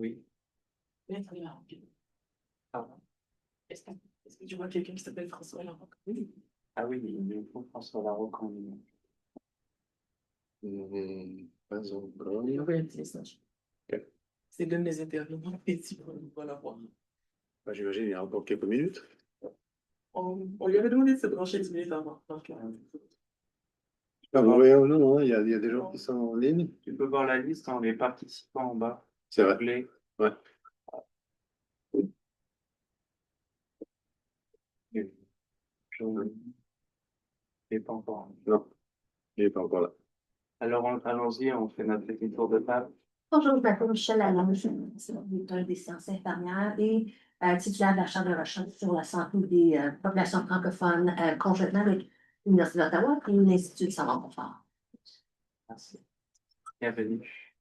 Oui. Mais très bien. Pardon. Est-ce que, est-ce que tu vois quelqu'un qui s'appelle François Larocque? Oui. Ah oui, il me faut François Larocque en ligne. Pas encore. Il a envoyé un petit message. Ok. C'est l'un des intervenants principaux. Voilà. Bah, j'imagine il y a encore quelques minutes. On lui avait demandé de se brancher 10 minutes avant. Donc, Ah, bon, oui, non, non, il y a des gens qui sont en ligne. Tu peux voir la liste, hein, les participants en bas. C'est vrai. Ouais. Je n'ai pas encore. Non, il n'est pas encore là. Alors, allons-y, on fait notre petit tour de table. Bonjour, je m'appelle Michel Lalonde, je suis docteur des sciences infirmières et titulaire de la Chaire de recherche sur la santé des populations francophones conjointement avec l'Université d'Ottawa et l'Institut de Savoir-Confort. Merci. Bienvenue.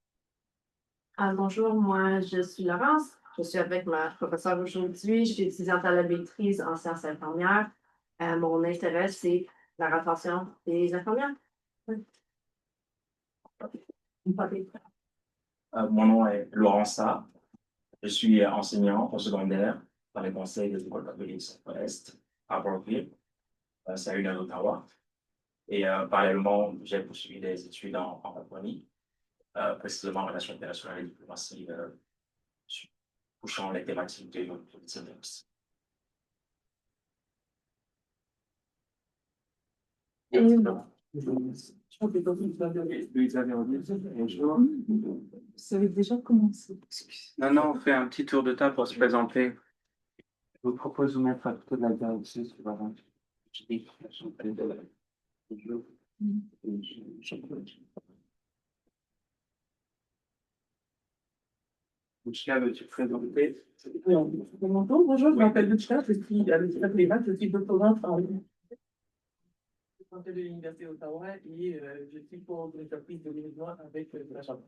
Bonjour, moi je suis Laurence. Je suis avec ma professeure aujourd'hui. Je suis étudiante à la maîtrise en sciences infirmières. Mon intérêt, c'est la rétention des infirmières. Oui. Mon nom est Laurent Sarr. Je suis enseignant au secondaire dans les conseils de l'école catholique Centre-Est à Brookville, c'est à une heure d'Ottawa. Et parallèlement, j'ai poursuivi des études en francophonie, précisément en relations internationales et diplomatie, touchant les thématiques de l'autonomie. vous savez déjà commencé. Non, non, on fait un petit tour de table pour se présenter. Je vous propose de vous mettre à côté de la directrice. Je dis, Lucia, veux-tu te présenter? Bonjour, je m'appelle Lucia, je suis à l'Université Playback, je suis doctorante en santé de l'Université d'Ottawa et je suis co-directrice de l'événement avec la Chambre.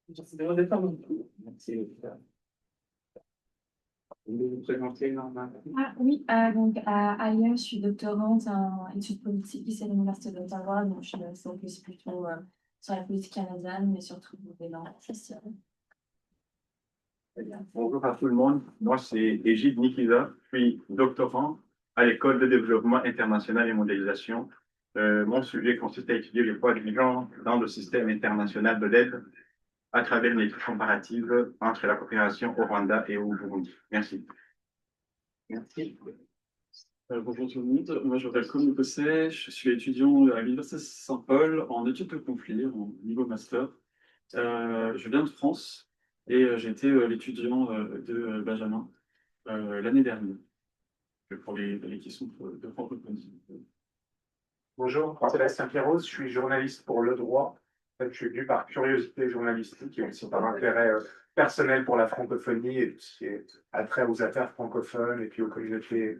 Merci de votre temps. Merci, Lucia. Vous voulez vous présenter, Norma? Ah oui, donc Alia, je suis doctorante en études politiques ici à l'Université d'Ottawa, donc je me focus plutôt sur la politique canadienne, mais surtout des langues sociales. Bonjour à tout le monde, moi c'est Égide Nikiza, je suis doctorant à l'École de développement international et mondialisation. Mon sujet consiste à étudier le poids du genre dans le système international de l'aide à travers une étude comparative entre la coopération au Rwanda et au Burundi. Merci. Merci. Bonjour tout le monde, moi je m'appelle Komi Posset, je suis étudiant à l'Université Saint-Paul en études de conflit, en niveau master. Je viens de France et j'ai été l'étudiant de Benjamin l'année dernière, pour les questions de francophonie. Bonjour, Sébastien Pierrot, je suis journaliste pour Le Droit. En fait, je suis venu par curiosité journalistique et aussi par intérêt personnel pour la francophonie et tout ce qui est attrait aux affaires francophones et puis aux communautés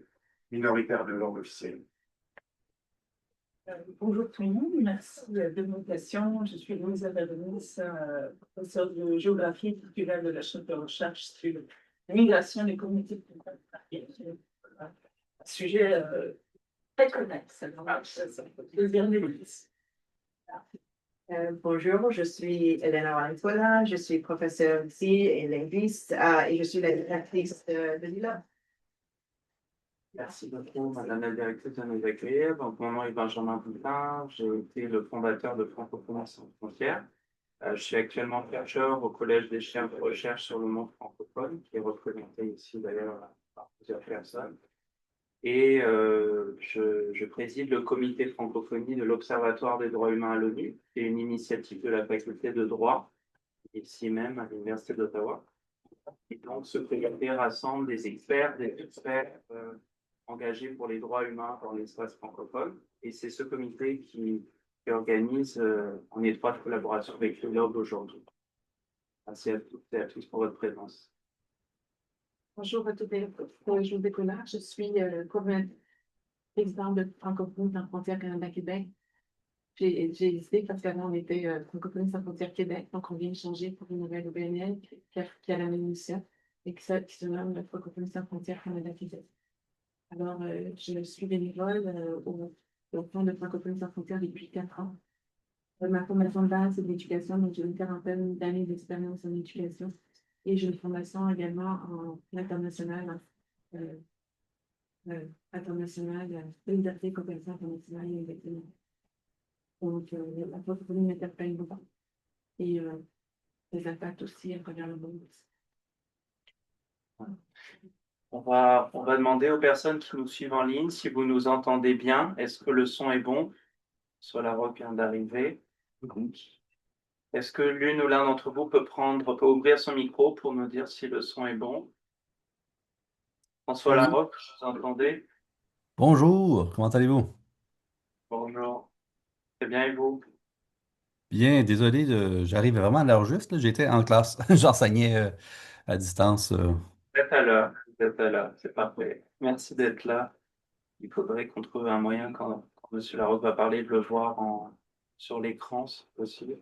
minoritaires de langue officielle. Bonjour tout le monde, merci de l'invitation. Je suis Louise Adonis, professeure de géographie titulaire de la chaire de recherche sur l'immigration des communautés minoritaires. Un sujet très connexe. Bonjour, je suis Elena Valenzuela, je suis professeure ici et linguiste et je suis la directrice de l'ILA. Merci beaucoup, Madame la directrice, de nous accueillir. Donc, mon nom est Benjamin Boutin, j'ai été le fondateur de Francophonie sans frontières. Je suis actuellement chercheur au Collège des chaires de recherche sur le monde francophone, qui est représenté ici d'ailleurs par plusieurs personnes. Et je préside le comité francophonie de l'Observatoire des droits humains à l'ONU, qui est une initiative de la faculté de droit, ici même à l'Université d'Ottawa. Et donc, ce comité rassemble des experts engagés pour les droits humains dans l'espace francophone. Et c'est ce comité qui organise en étroite collaboration avec l'ULOB aujourd'hui. Merci à toutes et à tous pour votre présence. Bonjour à toutes et à tous, je vous découvre. Je suis présidente de Francophonie sans frontières Canada-Québec. J'ai hésité parce qu'avant on était Francophonie sans frontières Québec, donc on vient de changer pour une nouvelle OBNL qui a la même mission et qui se nomme la Francophonie sans frontières Canada-Québec. Alors, je suis bénévole au Fonds de Francophonie sans frontières depuis 4 ans. Ma formation de base, c'est de l'éducation, donc j'ai une quarantaine d'années d'expérience en éducation. Et j'ai une formation également en solidarité, coopération internationale et effectivement. Donc, la francophonie m'interpelle beaucoup. Et les impacts aussi à travers le monde. On va demander aux personnes qui nous suivent en ligne si vous nous entendez bien. Est-ce que le son est bon? François Larocque vient d'arriver. Est-ce que l'une ou l'un d'entre vous peut ouvrir son micro pour nous dire si le son est bon? François Oui. Larocque, vous entendez? Bonjour, comment allez-vous? Bonjour. Très bien, et vous? Bien, désolé, j'arrive vraiment à l'heure juste, là. J'étais en classe, j'enseignais à distance. Vous êtes à l'heure, vous êtes à l'heure, c'est parfait. Merci d'être là. Il faudrait qu'on trouve un moyen quand M. Larocque va parler de le voir sur l'écran, si possible.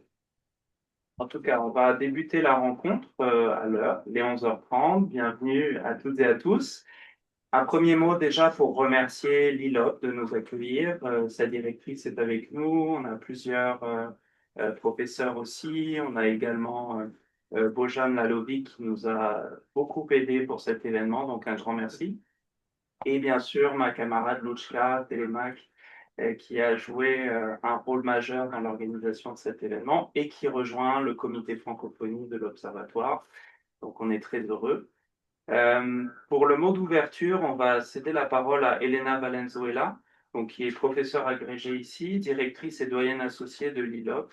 En tout cas, on va débuter la rencontre à l'heure, les 11h30. Bienvenue à toutes et à tous. Un premier mot déjà pour remercier l'ILOP de nous accueillir. Sa directrice est avec nous. On a plusieurs professeurs aussi. On a également Bojan Lalovic qui nous a beaucoup aidé pour cet événement. Donc un grand merci. Et bien sûr, ma camarade Luchka Telemac qui a joué un rôle majeur dans l'organisation de cet événement et qui rejoint le comité francophonie de l'Observatoire. Donc on est très heureux. Pour le mot d'ouverture, on va céder la parole à Elena Valenzuela, donc, qui est professeure agrégée ici, directrice et doyenne associée de l'ILOP.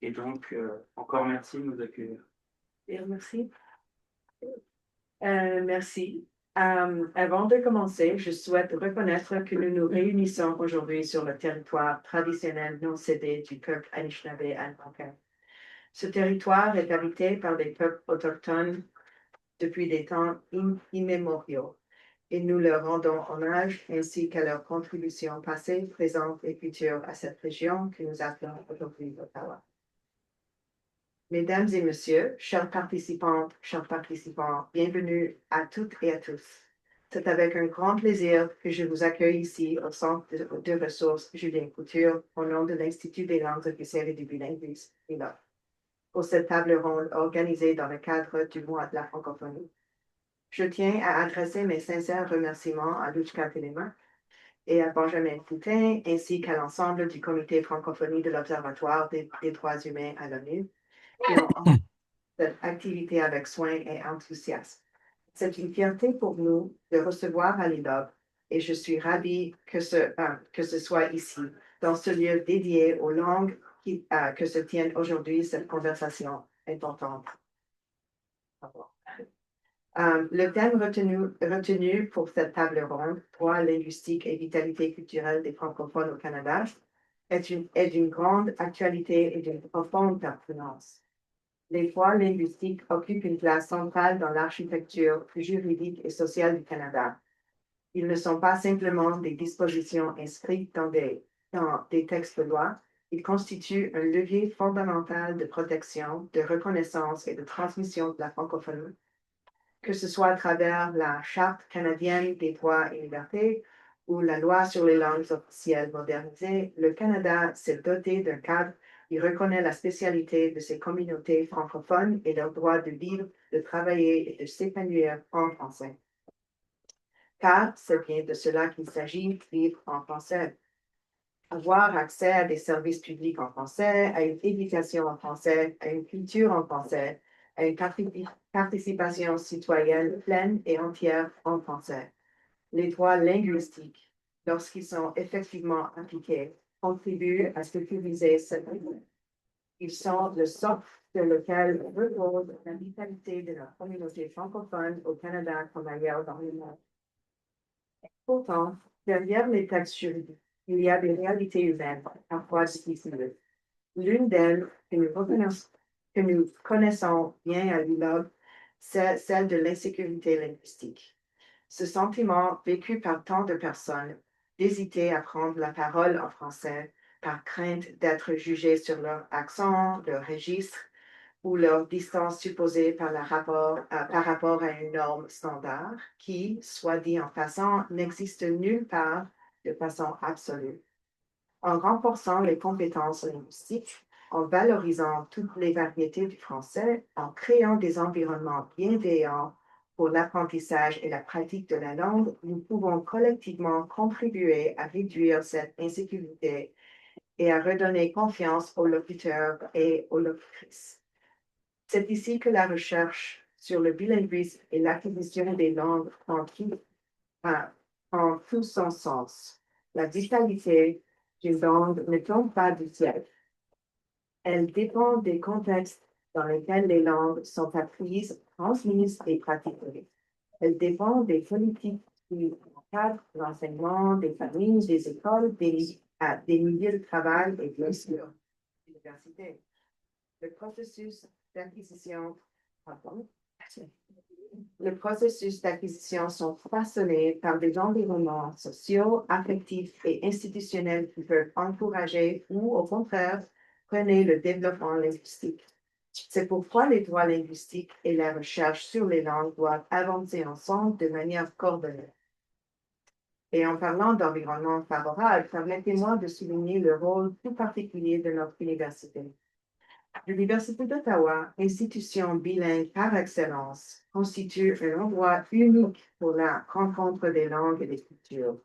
Et donc, encore merci de nous accueillir. Bien, merci. Merci. Avant de commencer, je souhaite reconnaître que nous nous réunissons aujourd'hui sur le territoire traditionnel non cédé du peuple Anishinaabe algonquin. Ce territoire est habité par des peuples autochtones depuis des temps immémoriaux et nous leur rendons hommage ainsi qu'à leurs contributions passées, présentes et futures à cette région que nous appelons aujourd'hui Ottawa. Mesdames et messieurs, chers participantes, chers participants, bienvenue à toutes et à tous. C'est avec un grand plaisir que je vous accueille ici au Centre de ressources Julien Couture au nom de l'Institut des langues officielles et du bilinguisme, ILOP, pour cette table ronde organisée dans le cadre du mois de la francophonie. Je tiens à adresser mes sincères remerciements à Luchka Telemac et à Benjamin Poutin, ainsi qu'à l'ensemble du comité francophonie de l'Observatoire des droits humains à l'ONU, qui ont entrepris cette activité avec soin et enthousiasme. C'est une fierté pour nous de recevoir à l'ILOP et je suis ravie que ce soit ici, dans ce lieu dédié aux langues que se tienne aujourd'hui cette conversation importante. Le thème retenu pour cette table ronde, droit linguistique et vitalité culturelle des francophones au Canada, est d'une grande actualité et d'une profonde pertinence. Les droits linguistiques occupent une place centrale dans l'architecture juridique et sociale du Canada. Ils ne sont pas simplement des dispositions inscrites dans des textes de loi, ils constituent un levier fondamental de protection, de reconnaissance et de transmission de la francophonie, que ce soit à travers la Charte canadienne des droits et libertés ou la loi sur les langues officielles modernisées. Le Canada s'est doté d'un cadre qui reconnaît la spécialité de ces communautés francophones et leur droit de vivre, de travailler et de s'épanouir en français. Car c'est bien de cela qu'il s'agit, vivre en français. Avoir accès à des services publics en français, à une éducation en français, à une culture en français, à une participation citoyenne pleine et entière en français. Les droits linguistiques, lorsqu'ils sont effectivement appliqués, contribuent à sécuriser cette vie. Ils sont le socle sur lequel repose la vitalité de la communauté francophone au Canada comme ailleurs dans le monde. Pourtant, derrière les textes juridiques, il y a des réalités humaines, parfois difficiles. L'une d'elles que nous connaissons bien à l'ILOP, c'est celle de l'insécurité linguistique. Ce sentiment vécu par tant de personnes, d'hésiter à prendre la parole en français par crainte d'être jugées sur leur accent, leur registre ou leur distance supposée par rapport à une norme standard qui, soit dit en passant, n'existe nulle part de façon absolue. En renforçant les compétences linguistiques, en valorisant toutes les variétés du français, en créant des environnements bienveillants pour l'apprentissage et la pratique de la langue, nous pouvons collectivement contribuer à réduire cette insécurité et à redonner confiance aux locuteurs et aux locutrices. C'est ici que la recherche sur le bilinguisme et l'acquisition des langues en tout son sens. La vitalité d'une langue ne tombe pas du ciel. Elle dépend des contextes dans lesquels les langues sont apprises, transmises et pratiquées. Elle dépend des politiques qui encadrent l'enseignement, des familles, des écoles, des milieux de travail et bien sûr, l'université. Le processus d'acquisition, pardon, le processus d'acquisition sont façonnés par des environnements sociaux, affectifs et institutionnels qui peuvent encourager ou, au contraire, freiner le développement linguistique. C'est pourquoi les droits linguistiques et la recherche sur les langues doivent avancer ensemble de manière coordonnée. Et en parlant d'environnement favorable, permettez-moi de souligner le rôle tout particulier de notre université. L'Université d'Ottawa, institution bilingue par excellence, constitue un endroit unique pour la rencontre des langues et des cultures.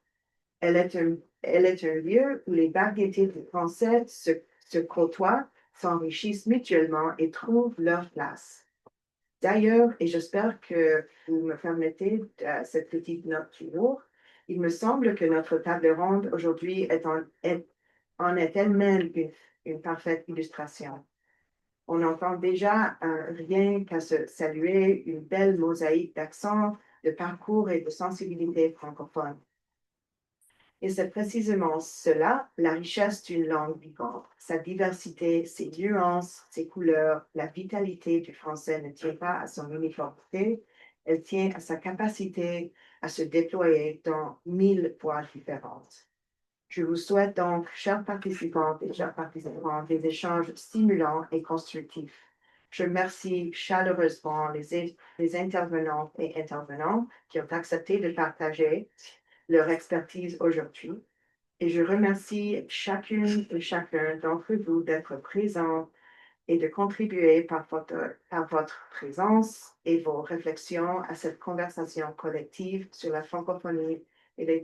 Elle est un lieu où les variétés du français se côtoient, s'enrichissent mutuellement et trouvent leur place. D'ailleurs, et j'espère que vous me permettez cette petite note toujours, il me semble que notre table ronde aujourd'hui en est elle-même une parfaite illustration. On entend déjà rien qu'à se saluer une belle mosaïque d'accents, de parcours et de sensibilité francophone. Et c'est précisément cela, la richesse d'une langue vivante. Sa diversité, ses nuances, ses couleurs, la vitalité du français ne tient pas à son uniformité, elle tient à sa capacité à se déployer dans 1000 voies différentes. Je vous souhaite donc, chers participantes et chers participants, des échanges stimulants et constructifs. Je remercie chaleureusement les intervenantes et intervenants qui ont accepté de partager leur expertise aujourd'hui. Et je remercie chacune et chacun d'entre vous d'être présents et de contribuer par votre présence et vos réflexions à cette conversation collective sur la francophonie et les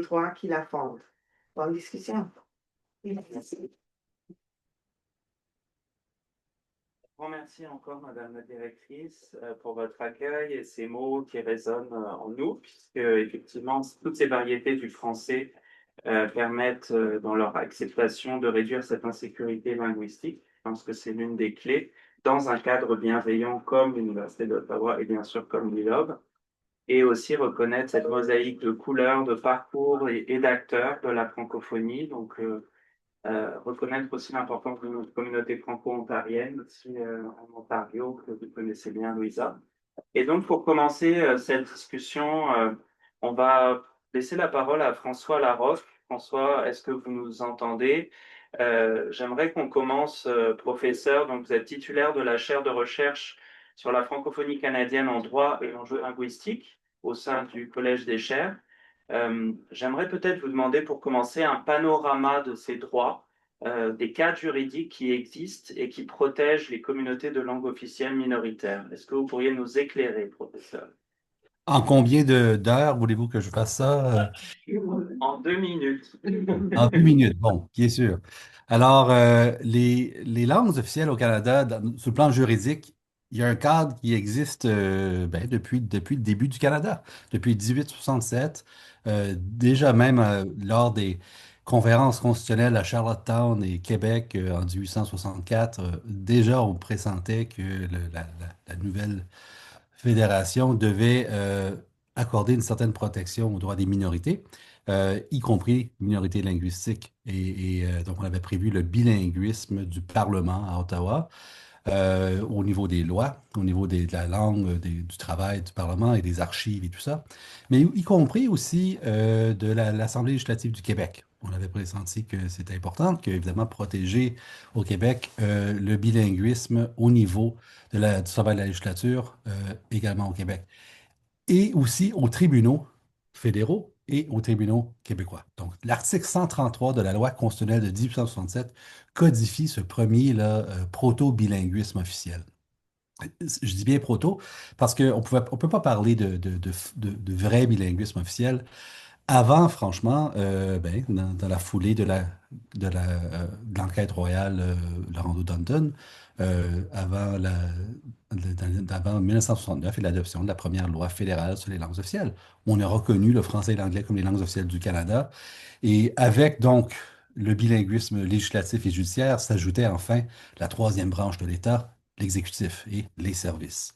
droits qui la fondent. Bonne discussion. Merci. Merci encore, Madame la Directrice, pour votre accueil et ces mots qui résonnent en nous, puisque effectivement, toutes ces variétés du français permettent, dans leur acceptation, de réduire cette insécurité linguistique. Je pense que c'est l'une des clés dans un cadre bienveillant comme l'Université d'Ottawa et bien sûr comme l'ILOB, et aussi reconnaître cette mosaïque de couleurs, de parcours et d'acteurs de la francophonie. Donc, reconnaître aussi l'importance de notre communauté franco-ontarienne, aussi en Ontario, que vous connaissez bien, Louisa. Et donc, pour commencer cette discussion, on va laisser la parole à François Larocque. François, est-ce que vous nous entendez? J'aimerais qu'on commence, professeur. Donc, vous êtes titulaire de la chaire de recherche sur la francophonie canadienne en droit et enjeux linguistiques au sein du Collège des chaires. J'aimerais peut-être vous demander pour commencer un panorama de ces droits, des cadres juridiques qui existent et qui protègent les communautés de langue officielle minoritaires. Est-ce que vous pourriez nous éclairer, professeur? En combien d'heures voulez-vous que je fasse ça? En 2 minutes. En 2 minutes, bon, bien sûr. Alors, les langues officielles au Canada, sur le plan juridique, il y a un cadre qui existe depuis le début du Canada, depuis 1867. Déjà même lors des conférences constitutionnelles à Charlottetown et Québec en 1864, déjà on pressentait que la nouvelle fédération devait accorder une certaine protection aux droits des minorités, y compris minorités linguistiques. Donc, on avait prévu le bilinguisme du Parlement à Ottawa au niveau des lois, au niveau de la langue, du travail du Parlement et des archives et tout ça, mais y compris aussi de l'Assemblée législative du Québec. On avait pressenti que c'était important, que, évidemment, protéger au Québec le bilinguisme au niveau du travail de la législature, également au Québec. Et aussi aux tribunaux fédéraux et aux tribunaux québécois. Donc, l'article 133 de la loi constitutionnelle de 1867 codifie ce premier là, proto-bilinguisme officiel. Je dis bien proto parce qu'on on peut pas parler de vrai bilinguisme officiel avant, franchement, dans la foulée de l'enquête royale Laurando-Dunton, avant 1969 et l'adoption de la première loi fédérale sur les langues officielles. On a reconnu le français et l'anglais comme les langues officielles du Canada. Et avec donc le bilinguisme législatif et judiciaire, s'ajoutait enfin la troisième branche de l'État, l'exécutif et les services.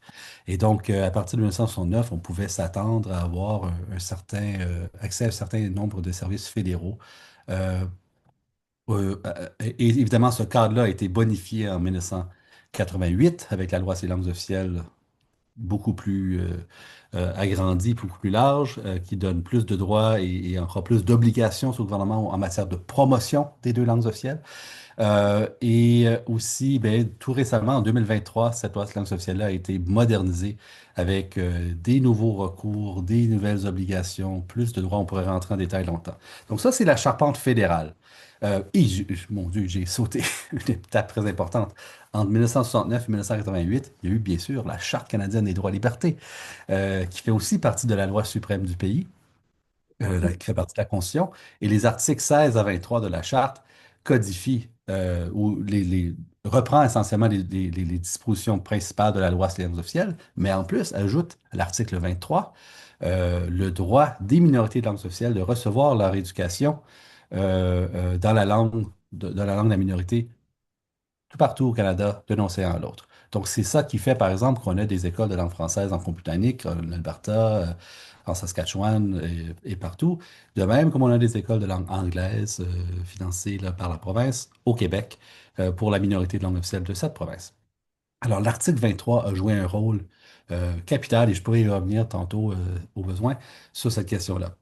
Et donc, à partir de 1969, on pouvait s'attendre à avoir un certain accès à un certain nombre de services fédéraux. Euh, et évidemment, ce cadre-là a été bonifié en 1988 avec la loi sur les langues officielles beaucoup plus agrandie, beaucoup plus large, qui donne plus de droits et encore plus d'obligations sur le gouvernement en matière de promotion des deux langues officielles. Aussi, ben, tout récemment, en 2023, cette loi de langue officielle-là a été modernisée avec des nouveaux recours, des nouvelles obligations, plus de droits. On pourrait rentrer en détail longtemps. Donc ça, c'est la charpente fédérale. Mon Dieu, j'ai sauté une étape très importante. Entre 1969 et 1988, il y a eu bien sûr la Charte canadienne des droits et libertés, qui fait aussi partie de la loi suprême du pays qui fait partie de la Constitution. Et les articles 16 à 23 de la Charte codifient ou reprend essentiellement les dispositions principales de la loi sur les langues officielles, mais en plus ajoute à l'article 23 le droit des minorités de langue officielle de recevoir leur éducation dans la langue dans la langue de la minorité tout partout au Canada, d'un océan à l'autre. Donc, c'est ça qui fait, par exemple, qu'on a des écoles de langue française en Colombie-Britannique, en Alberta, en Saskatchewan et partout. De même, comme on a des écoles de langue anglaise financées là, par la province au Québec pour la minorité de langue officielle de cette province. Alors, l'article 23 a joué un rôle capital et je pourrais y revenir tantôt au besoin sur cette question-là.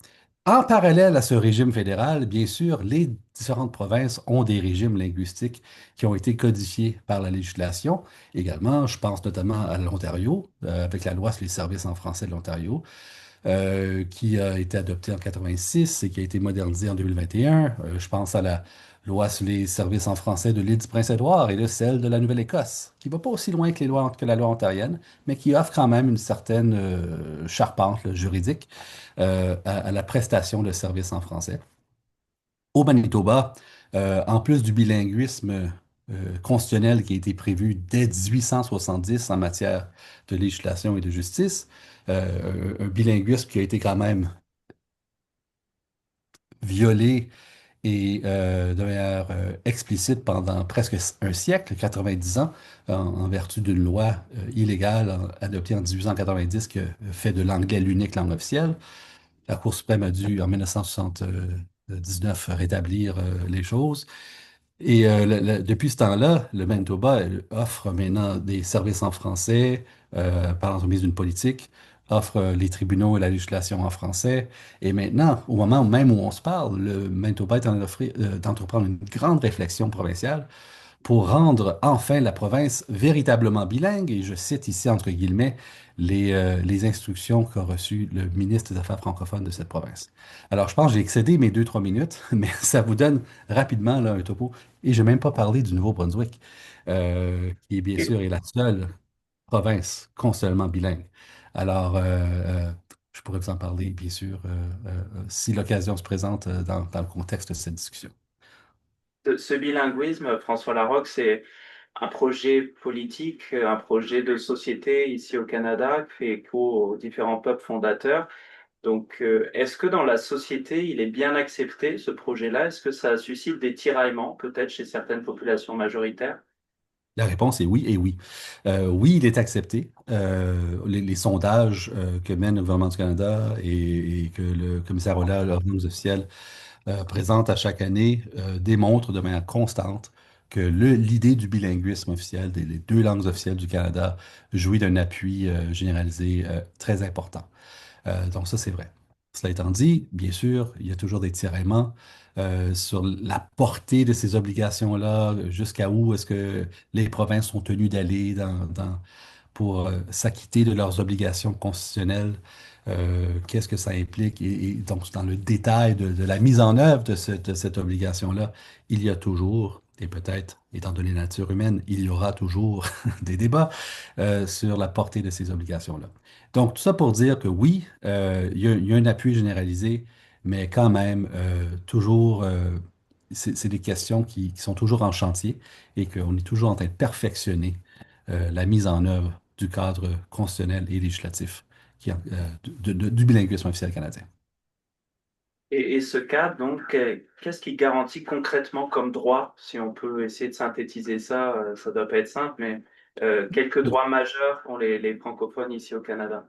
En parallèle à ce régime fédéral, bien sûr, les différentes provinces ont des régimes linguistiques qui ont été codifiés par la législation. Également, je pense notamment à l'Ontario, avec la loi sur les services en français de l'Ontario, qui a été adoptée en 86 et qui a été modernisée en 2021. Je pense à la loi sur les services en français de l'île du Prince-Édouard et de celle de la Nouvelle-Écosse, qui ne va pas aussi loin que, que la loi ontarienne, mais qui offre quand même une certaine charpente là, juridique à la prestation de services en français. Au Manitoba, en plus du bilinguisme constitutionnel qui a été prévu dès 1870 en matière de législation et de justice, un bilinguisme qui a été quand même violé et de manière explicite pendant presque un siècle, 90 ans, en vertu d'une loi illégale adoptée en 1890 qui a fait de l'anglais l'unique langue officielle. La Cour suprême a dû, en 1979, rétablir les choses. Et depuis ce temps-là, le Manitoba offre maintenant des services en français par l'entremise d'une politique, offre les tribunaux et la législation en français. Et maintenant, au moment même où on se parle, le Manitoba est en train d'entreprendre une grande réflexion provinciale pour rendre enfin la province véritablement bilingue. Et je cite ici, entre guillemets, les instructions qu'a reçues le ministre des Affaires francophones de cette province. Alors, je pense que j'ai excédé mes 2-3 minutes, mais ça vous donne rapidement là, un topo. Et je n'ai même pas parlé du Nouveau-Brunswick, qui, bien sûr, est la seule province constitutionnellement bilingue. Alors, je pourrais vous en parler, bien sûr, si l'occasion se présente dans le contexte de cette discussion. Ce bilinguisme, François Larocque, c'est un projet politique, un projet de société ici au Canada qui fait écho aux différents peuples fondateurs. Donc, est-ce que dans la société, il est bien accepté, ce projet-là? Est-ce que ça suscite des tiraillements, peut-être chez certaines populations majoritaires? La réponse est oui et oui. Oui, il est accepté. Les sondages que mène le gouvernement du Canada et que le commissaire Ola, l'organisme officiel, présente à chaque année démontrent de manière constante que l'idée du bilinguisme officiel, des les deux langues officielles du Canada, jouit d'un appui généralisé très important. Donc ça, c'est vrai. Cela étant dit, bien sûr, il y a toujours des tiraillements sur la portée de ces obligations-là, jusqu'à où est-ce que les provinces sont tenues d'aller pour s'acquitter de leurs obligations constitutionnelles. Qu'est-ce que ça implique? Et donc, dans le détail de la mise en œuvre de cette obligation-là, il y a toujours, et peut-être, étant donné la nature humaine, il y aura toujours des débats sur la portée de ces obligations-là. Donc, tout ça pour dire que oui, il y a un appui généralisé, mais quand même, toujours, c'est des questions qui sont toujours en chantier et qu'on est toujours en train de perfectionner la mise en œuvre du cadre constitutionnel et législatif du bilinguisme officiel canadien. Et ce cadre, donc, qu'est-ce qui garantit concrètement comme droit, si on peut essayer de synthétiser ça, ça doit pas être simple, mais quelques droits majeurs pour les francophones ici au Canada.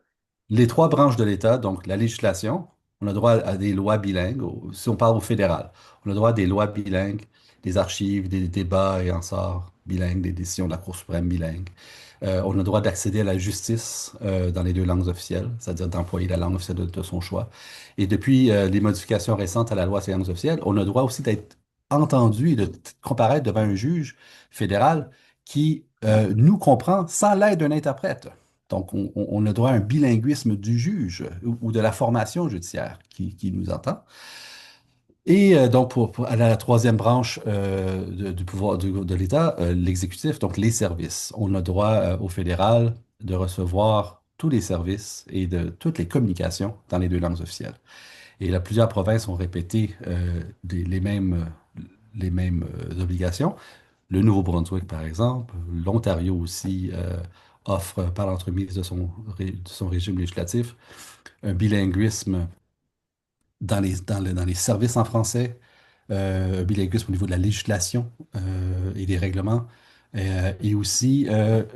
Les trois branches de l'État, donc la législation, on a droit à des lois bilingues, si on parle au fédéral, on a droit à des lois bilingues, des archives, des débats et en sort bilingues, des décisions de la Cour suprême bilingue. On a droit d'accéder à la justice dans les deux langues officielles, c'est-à-dire d'employer la langue officielle de son choix. Et depuis les modifications récentes à la loi sur les langues officielles, on a droit aussi d'être entendu et de comparaître devant un juge fédéral qui nous comprend sans l'aide d'un interprète. Donc, on a droit à un bilinguisme du juge ou de la formation judiciaire qui nous entend. Et donc, à la troisième branche du pouvoir de l'État, l'exécutif, donc les services. On a droit au fédéral de recevoir tous les services et de toutes les communications dans les deux langues officielles. Et là, plusieurs provinces ont répété les mêmes obligations. Le Nouveau-Brunswick, par exemple, l'Ontario aussi offre, par l'entremise de son régime législatif, un bilinguisme dans les services en français, un bilinguisme au niveau de la législation et des règlements, et aussi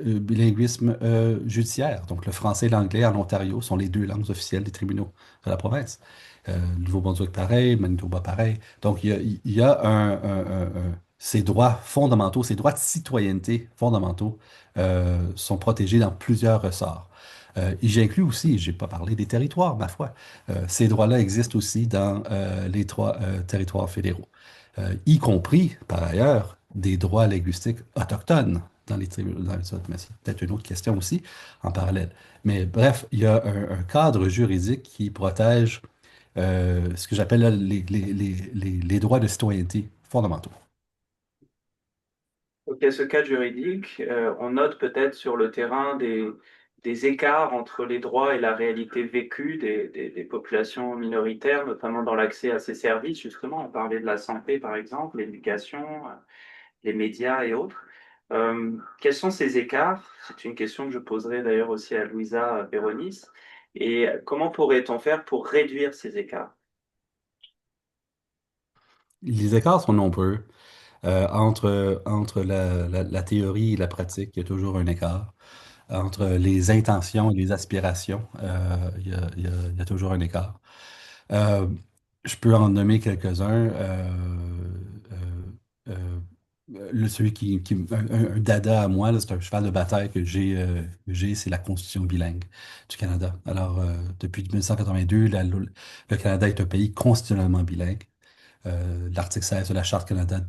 bilinguisme judiciaire. Donc, le français et l'anglais en Ontario sont les deux langues officielles des tribunaux de la province. Le Nouveau-Brunswick, pareil, Manitoba, pareil. Donc, il y a ces droits fondamentaux, ces droits de citoyenneté fondamentaux sont protégés dans plusieurs ressorts. Et j'inclus aussi, je n'ai pas parlé des territoires, ma foi. Ces droits-là existent aussi dans les trois territoires fédéraux, y compris, par ailleurs, des droits linguistiques autochtones dans les tribunaux. Mais c'est peut-être une autre question aussi en parallèle. Mais bref, il y a un cadre juridique qui protège ce que j'appelle là, les droits de citoyenneté fondamentaux. Ok, ce cadre juridique, on note peut-être sur le terrain des écarts entre les droits et la réalité vécue des populations minoritaires, notamment dans l'accès à ces services, justement. On parlait de la santé, par exemple, l'éducation, les médias et autres. Quels sont ces écarts? C'est une question que je poserai d'ailleurs aussi à Louisa Béronis. Et comment pourrait-on faire pour réduire ces écarts? Les écarts sont nombreux. Entre la théorie et la pratique, il y a toujours un écart. Entre les intentions et les aspirations, il y a toujours un écart. Euh, je peux en nommer quelques-uns. Euh, celui un dada à moi, là, c'est un cheval de bataille que j'ai, c'est la Constitution bilingue du Canada. Alors, depuis 1982, le Canada est un pays constitutionnellement bilingue. L'article 16 de la Charte Canada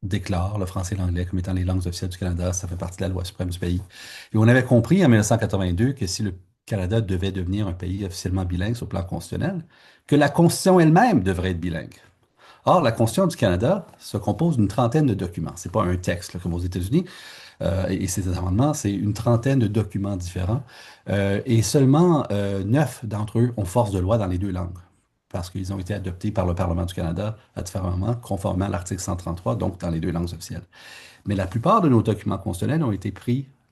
déclare le français et l'anglais comme étant les langues officielles du Canada. Ça fait partie de la loi suprême du pays. Et on avait compris en 1982 que si le Canada devait devenir un pays officiellement bilingue sur le plan constitutionnel, que la Constitution elle-même devrait être bilingue. Or, la Constitution du Canada se compose d'une trentaine de documents. C'est pas un texte là, comme aux États-Unis. Et ces amendements, c'est une trentaine de documents différents. Et seulement 9 d'entre eux ont force de loi dans les deux langues parce qu'ils ont été adoptés par le Parlement du Canada à différents moments, conformément à l'article 133, donc dans les deux langues officielles. Mais la plupart de nos documents constitutionnels ont été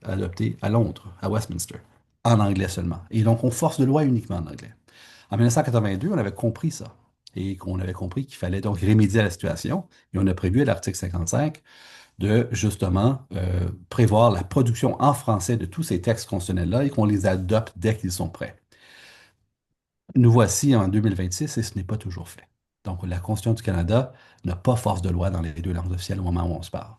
adoptés à Londres, à Westminster, en anglais seulement. Et donc, on force de loi uniquement en anglais. En 1982, on avait compris ça. Et qu'on avait compris qu'il fallait donc remédier à la situation. Et on a prévu à l'article 55 de justement prévoir la production en français de tous ces textes constitutionnels-là et qu'on les adopte dès qu'ils sont prêts. Nous voici en 2026 et ce n'est pas toujours fait. Donc, la Constitution du Canada n'a pas force de loi dans les deux langues officielles au moment où on se parle.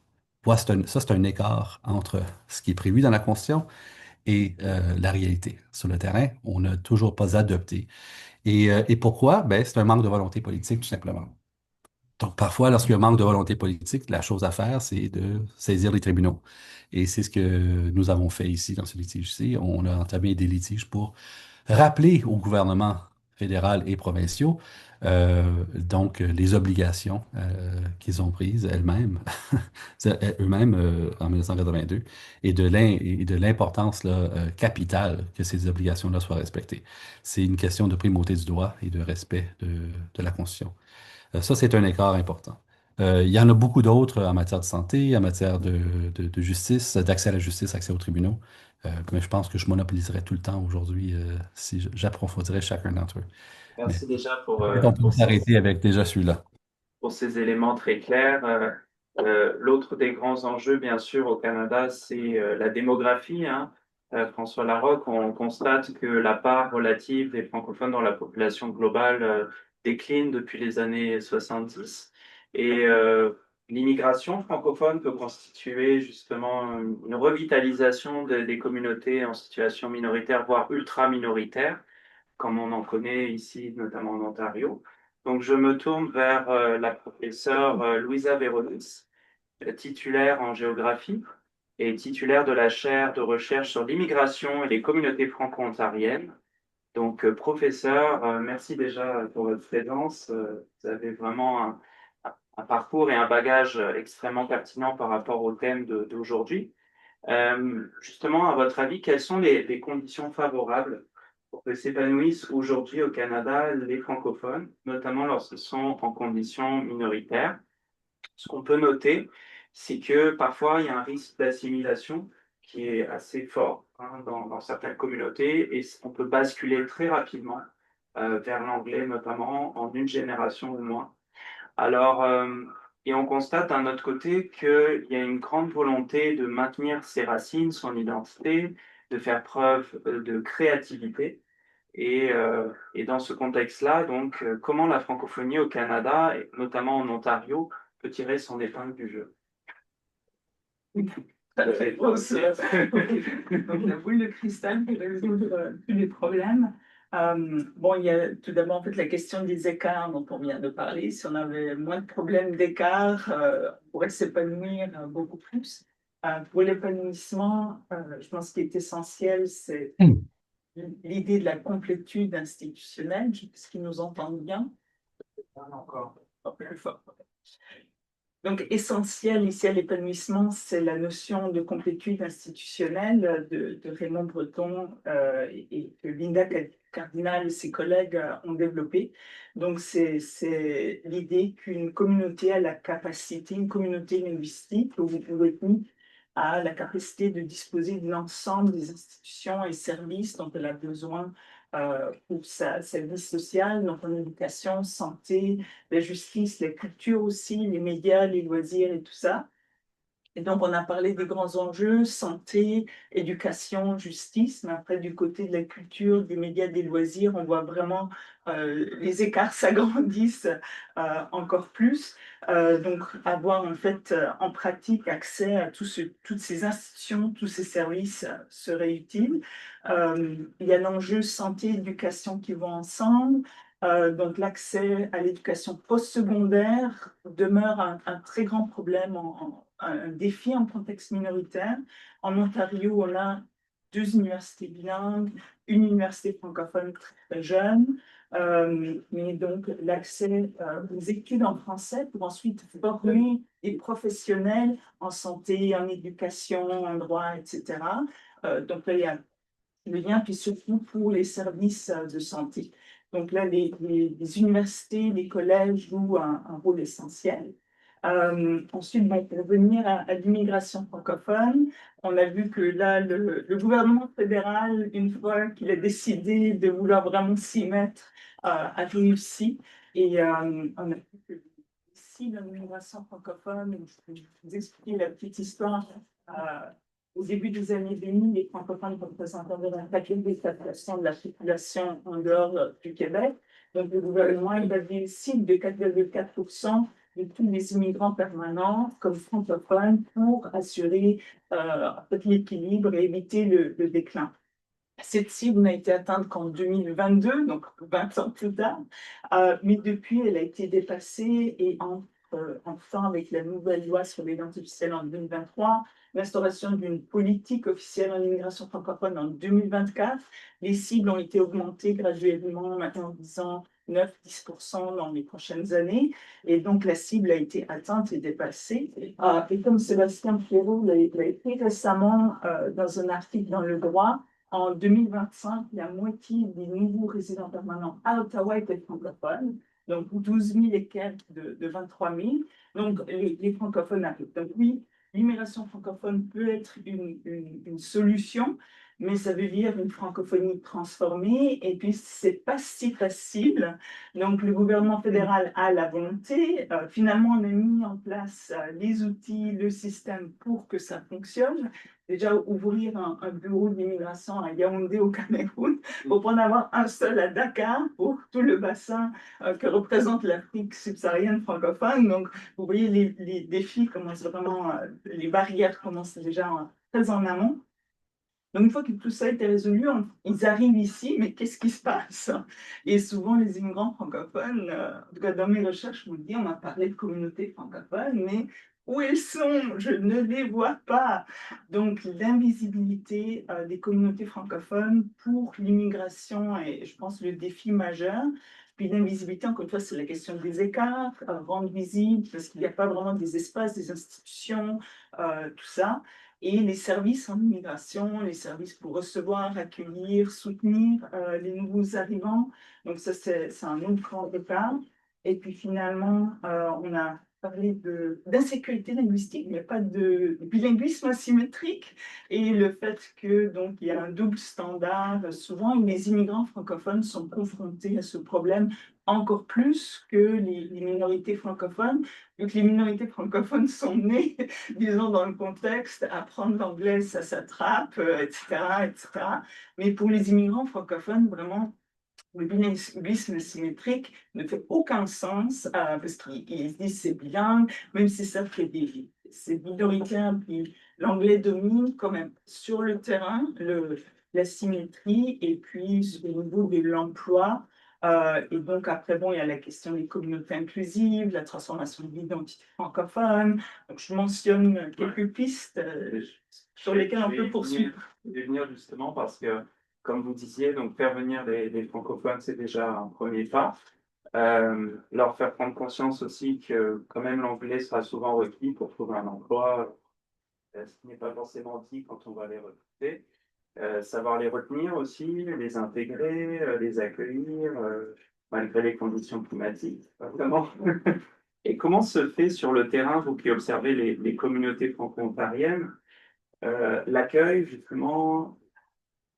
Ça, c'est un écart entre ce qui est prévu dans la Constitution et la réalité. Sur le terrain, on n'a toujours pas adopté. Et pourquoi? Ben, c'est un manque de volonté politique, tout simplement. Donc, parfois, lorsqu'il y a un manque de volonté politique, la chose à faire, c'est de saisir les tribunaux. Et c'est ce que nous avons fait ici, dans ce litige-ci. On a entamé des litiges pour rappeler au gouvernement fédéral et provinciaux donc les obligations qu'ils ont prises elles-mêmes, eux-mêmes en 1982, et de l'importance là, capitale que ces obligations-là soient respectées. C'est une question de primauté du droit et de respect de la Constitution. Ça, c'est un écart important. Il y en a beaucoup d'autres en matière de santé, en matière de justice, d'accès à la justice, accès aux tribunaux. Mais je pense que je monopoliserai tout le temps aujourd'hui si j'approfondirais chacun d'entre eux. Mais Merci déjà peut-être on peut s'arrêter avec déjà celui-là. pour ces éléments très clairs. L'autre des grands enjeux, bien sûr, au Canada, c'est la démographie, hein. François Larocque, on constate que la part relative des francophones dans la population globale décline depuis les années 70. Et l'immigration francophone peut constituer justement une revitalisation des communautés en situation minoritaire, voire ultra-minoritaire, comme on en connaît ici, notamment en Ontario. Donc, je me tourne vers la professeure Louisa Véronis, titulaire en géographie et titulaire de la chaire de recherche sur l'immigration et les communautés franco-ontariennes. Donc, professeur, merci déjà pour votre présence. Vous avez vraiment un parcours et un bagage extrêmement pertinent par rapport au thème d'aujourd'hui. Justement, à votre avis, quelles sont les conditions favorables pour que s'épanouissent aujourd'hui au Canada les francophones, notamment lorsqu'ils sont en conditions minoritaires? Ce qu'on peut noter, c'est que parfois il y a un risque d'assimilation qui est assez fort hein, dans certaines communautés et on peut basculer très rapidement vers l'anglais, notamment en une génération ou moins. Alors, et on constate d'un autre côté qu'il y a une grande volonté de maintenir ses racines, son identité, de faire preuve de créativité. Et dans ce contexte-là, donc, comment la francophonie au Canada, et notamment en Ontario, peut tirer son épingle du jeu? Ça fait fausse. Donc, la boule de cristal pour résoudre tous les problèmes. Bon, il y a tout d'abord en fait la question des écarts dont on vient de parler. Si on avait moins de problèmes d'écart, on pourrait s'épanouir beaucoup plus. Pour l'épanouissement, je pense qu'il est essentiel, c'est l'idée de la complétude institutionnelle, ce qui nous entend bien. Encore plus fort. Donc, essentiel ici à l'épanouissement, c'est la notion de complétude institutionnelle de Raymond Breton et que Linda Cardinal et ses collègues ont développé. Donc, c'est l'idée qu'une communauté a la capacité, une communauté linguistique ou ethnique a la capacité de disposer de l'ensemble des institutions et services dont elle a besoin pour sa vie sociale, donc en éducation, santé, la justice, la culture aussi, les médias, les loisirs et tout ça. Et donc, on a parlé des grands enjeux, santé, éducation, justice, mais après, du côté de la culture, des médias, des loisirs, on voit vraiment les écarts s'agrandissent encore plus. Donc, avoir en fait en pratique accès à toutes ces institutions, tous ces services serait utile. Il y a l'enjeu santé-éducation qui vont ensemble. Donc, l'accès à l'éducation postsecondaire demeure un très grand problème, un défi en contexte minoritaire. En Ontario, on a 2 universités bilingues, une université francophone très jeune, mais donc l'accès aux études en français pour ensuite former des professionnels en santé, en éducation, en droit, etc. Donc là, il y a le lien, puis surtout pour les services de santé. Donc là, les universités, les collèges jouent un rôle essentiel. Ensuite, bon, pour revenir à l'immigration francophone, on a vu que là, le gouvernement fédéral, une fois qu'il a décidé de vouloir vraiment s'y mettre, a réussi. Et on a vu que ici, l'immigration francophone, je vais vous expliquer la petite histoire. Au début des années 2000, les francophones représentaient environ 4,4% de la population en dehors du Québec. Donc, le gouvernement il avait une cible de 4,4% de tous les immigrants permanents comme francophones pour assurer l'équilibre et éviter le déclin. Cette cible n'a été atteinte qu'en 2022, donc 20 ans plus tard, mais depuis, elle a été dépassée et entre enfin avec la nouvelle loi sur les langues officielles en 2023, l'instauration d'une politique officielle en immigration francophone en 2024. Les cibles ont été augmentées graduellement, maintenant en disant 9-10% dans les prochaines années. Et donc, la cible a été atteinte et dépassée. Et comme Sébastien Pierrot l'a écrit récemment dans un article dans Le Droit, en 2025, la moitié des nouveaux résidents permanents à Ottawa étaient francophones, donc 12 000 et quelques de 23 000. Donc, les francophones arrivent. Donc, oui, l'immigration francophone peut être une solution, mais ça veut dire une francophonie transformée, et puis c'est pas si facile. Donc le gouvernement fédéral a la volonté. Finalement, on a mis en place les outils, le système pour que ça fonctionne. Déjà, ouvrir un bureau d'immigration à Yaoundé au Cameroun, pour pas en avoir un seul à Dakar, pour tout le bassin que représente l'Afrique subsaharienne francophone. Donc, vous voyez, les défis commencent vraiment, les barrières commencent déjà très en amont. Donc, une fois que tout ça a été résolu, ils arrivent ici, mais qu'est-ce qui se passe? Et souvent, les immigrants francophones, en tout cas dans mes recherches, je vous le dis, on m'a parlé de communautés francophones, mais où elles sont? Je ne les vois pas. Donc, l'invisibilité des communautés francophones pour l'immigration est, je pense, le défi majeur. Puis l'invisibilité, encore une fois, c'est la question des écarts, rendre visible, parce qu'il n'y a pas vraiment des espaces, des institutions, tout ça. Et les services en immigration, les services pour recevoir, accueillir, soutenir les nouveaux arrivants. Donc ça, c'est un autre grand écart. Et puis finalement, on a parlé d'insécurité linguistique, mais pas de bilinguisme asymétrique. Et le fait que donc il y a un double standard, souvent les immigrants francophones sont confrontés à ce problème encore plus que les minorités francophones, vu que les minorités francophones sont nées, disons, dans le contexte, apprendre l'anglais, ça s'attrape, etc., etc. Mais pour les immigrants francophones, vraiment, le bilinguisme symétrique ne fait aucun sens parce qu'ils se disent c'est bilingue, même si ça fait c'est minoritaire, puis l'anglais domine quand même sur le terrain, la symétrie, et puis au niveau de l'emploi. Et donc après, bon, il y a la question des communautés inclusives, la transformation de l'identité francophone. Donc je mentionne quelques pistes sur lesquelles on peut poursuivre. Je vais venir justement parce que, comme vous disiez, donc faire venir les francophones, c'est déjà un premier pas. Leur faire prendre conscience aussi que quand même l'anglais sera souvent requis pour trouver un emploi, ce qui n'est pas forcément dit quand on va les recruter. Savoir les retenir aussi, les intégrer, les accueillir, malgré les conditions climatiques, pas vraiment. Et comment se fait sur le terrain, vous qui observez les communautés franco-ontariennes, l'accueil justement?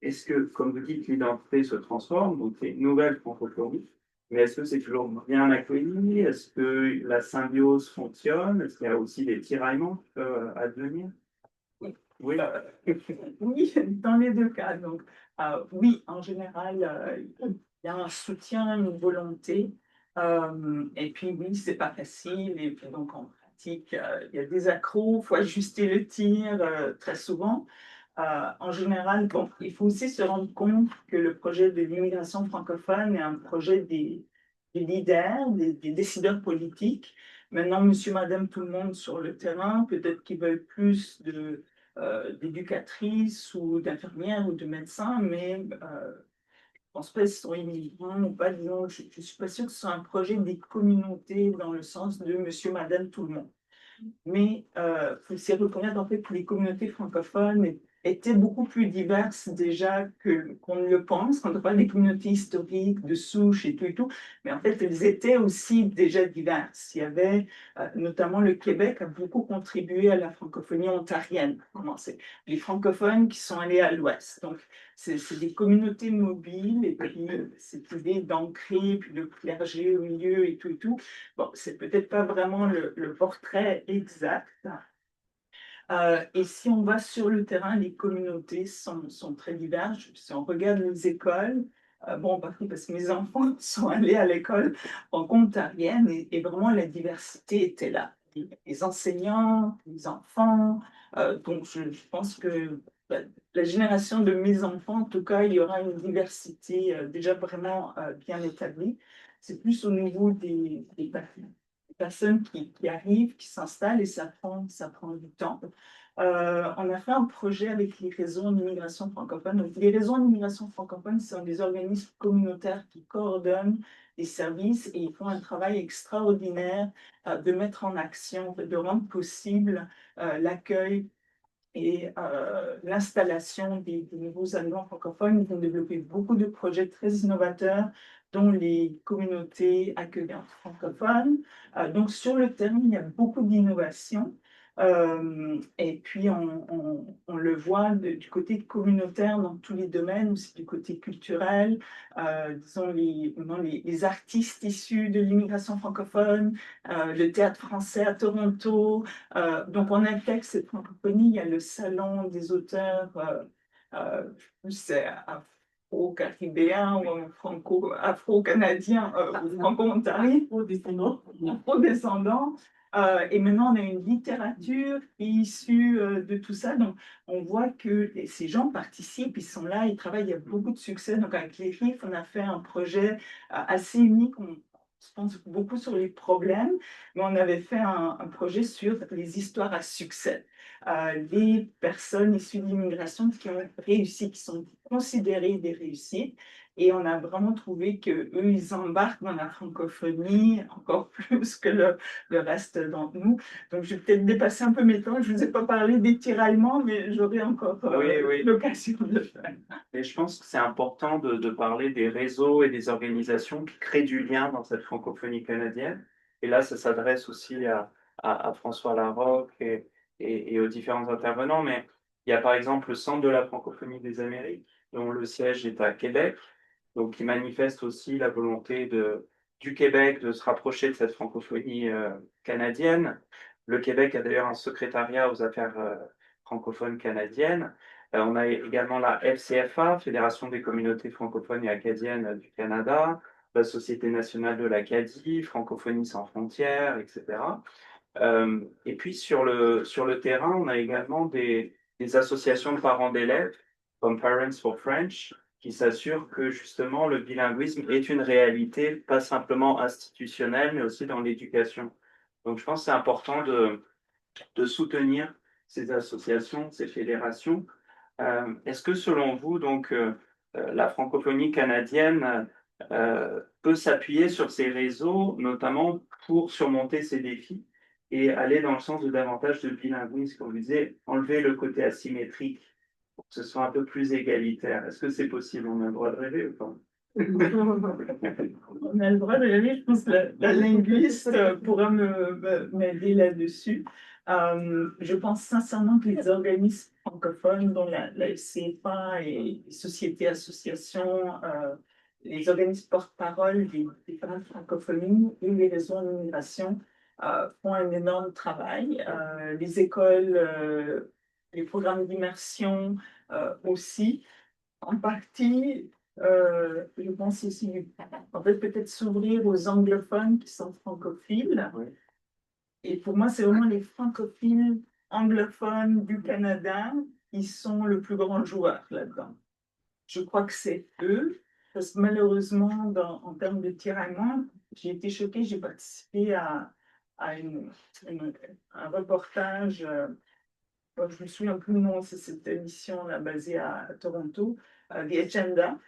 Est-ce que, comme vous dites, l'identité se transforme, donc c'est une nouvelle francophonie, mais est-ce que c'est toujours bien accueilli? Est-ce que la symbiose fonctionne? Est-ce qu'il y a aussi des tiraillements qui peuvent advenir? Oui, oui, dans les deux cas. Donc, oui, en général, il y a un soutien, une volonté. Et puis, oui, c'est pas facile. Et puis, donc, en pratique, il y a des accros, il faut ajuster le tir très souvent. En général, bon, il faut aussi se rendre compte que le projet de l'immigration francophone est un projet des leaders, des décideurs politiques. Maintenant, monsieur, madame, tout le monde sur le terrain, peut-être qu'ils veulent plus d'éducatrices ou d'infirmières ou de médecins, mais je ne pense pas qu'ils sont immigrants ou pas. Disons, je ne suis pas sûre que ce soit un projet des communautés dans le sens de monsieur, madame, tout le monde. Mais il faut aussi reconnaître en fait que les communautés francophones étaient beaucoup plus diverses déjà qu'on ne le pense, quand on parle des communautés historiques, de souches et tout, mais en fait, elles étaient aussi déjà diverses. Il y avait, notamment le Québec a beaucoup contribué à la francophonie ontarienne. C'est les francophones qui sont allés à l'ouest. Donc, c'est des communautés mobiles, et puis cette idée d'ancrer, puis le clergé au milieu et tout. Bon, c'est peut-être pas vraiment le portrait exact. Et si on va sur le terrain, les communautés sont très diverses. Si on regarde les écoles, bon, parce que mes enfants sont allés à l'école en ontarienne et vraiment la diversité était là. Les enseignants, les enfants. Donc, je pense que la génération de mes enfants, en tout cas, il y aura une diversité déjà vraiment bien établie. C'est plus au niveau des personnes qui arrivent, qui s'installent et ça prend du temps. On a fait un projet avec les réseaux en immigration francophone. Donc, les réseaux en immigration francophone sont des organismes communautaires qui coordonnent des services et ils font un travail extraordinaire de mettre en action, de rendre possible l'accueil et l'installation des nouveaux arrivants francophones. Ils ont développé beaucoup de projets très innovateurs, dont les communautés accueillantes francophones. Donc, sur le terrain, il y a beaucoup d'innovations. Et puis, on le voit du côté communautaire dans tous les domaines, aussi du côté culturel, disons les artistes issus de l'immigration francophone, le théâtre français à Toronto. Donc, on intègre cette francophonie. Il y a le salon des auteurs, c'est afro-caribéen ou afro-canadien, franco-ontarien, afro-descendant. Et maintenant, on a une littérature qui est issue de tout ça. Donc, on voit que ces gens participent, ils sont là, ils travaillent, il y a beaucoup de succès. Donc, avec les RIF, on a fait un projet assez unique. On se pense beaucoup sur les problèmes, mais on avait fait un projet sur les histoires à succès. Les personnes issues de l'immigration qui ont réussi, qui sont considérées des réussites. Et on a vraiment trouvé qu'eux, ils embarquent dans la francophonie encore plus que le reste d'entre nous. Donc, je vais peut-être dépasser un peu mes temps. Je ne vous ai pas parlé des tiraillements, mais j'aurai encore l'occasion de le faire. Et je pense que c'est important de parler des réseaux et des organisations qui créent du lien dans cette francophonie canadienne. Et là, ça s'adresse aussi à François Larocque et aux différents intervenants. Mais il y a par exemple le Centre de la francophonie des Amériques, dont le siège est à Québec, donc qui manifeste aussi la volonté du Québec de se rapprocher de cette francophonie canadienne. Le Québec a d'ailleurs un secrétariat aux affaires francophones canadiennes. On a également la FCFA, Fédération des communautés francophones et acadiennes du Canada, la Société nationale de l'Acadie, Francophonie sans frontières, etc. Et puis sur le terrain, on a également des associations de parents d'élèves, comme Parents for French, qui s'assurent que justement le bilinguisme est une réalité, pas simplement institutionnelle, mais aussi dans l'éducation. Donc je pense que c'est important de soutenir ces associations, ces fédérations. Est-ce que selon vous, donc, la francophonie canadienne peut s'appuyer sur ces réseaux, notamment pour surmonter ces défis et aller dans le sens de davantage de bilinguisme, comme vous disiez, enlever le côté asymétrique pour que ce soit un peu plus égalitaire? Est-ce que c'est possible? On a le droit de rêver ou pas? On a le droit de rêver. Je pense que la linguiste pourra m'aider là-dessus. Je pense sincèrement que les organismes francophones, dont la FCFA et les sociétés, associations, les organismes porte-parole des différentes francophonies et les réseaux en immigration font un énorme travail. Les écoles, les programmes d'immersion aussi, en partie. Je pense aussi, en fait, peut-être s'ouvrir aux anglophones qui sont francophiles. Oui. Et pour moi, c'est vraiment les francophiles anglophones du Canada qui sont le plus grand joueur là-dedans. Je crois que c'est eux, parce que malheureusement, en termes de tiraillement, j'ai été choquée, j'ai participé à un reportage. Je me souviens plus le nom, c'est cette émission-là basée à Toronto, The Agenda,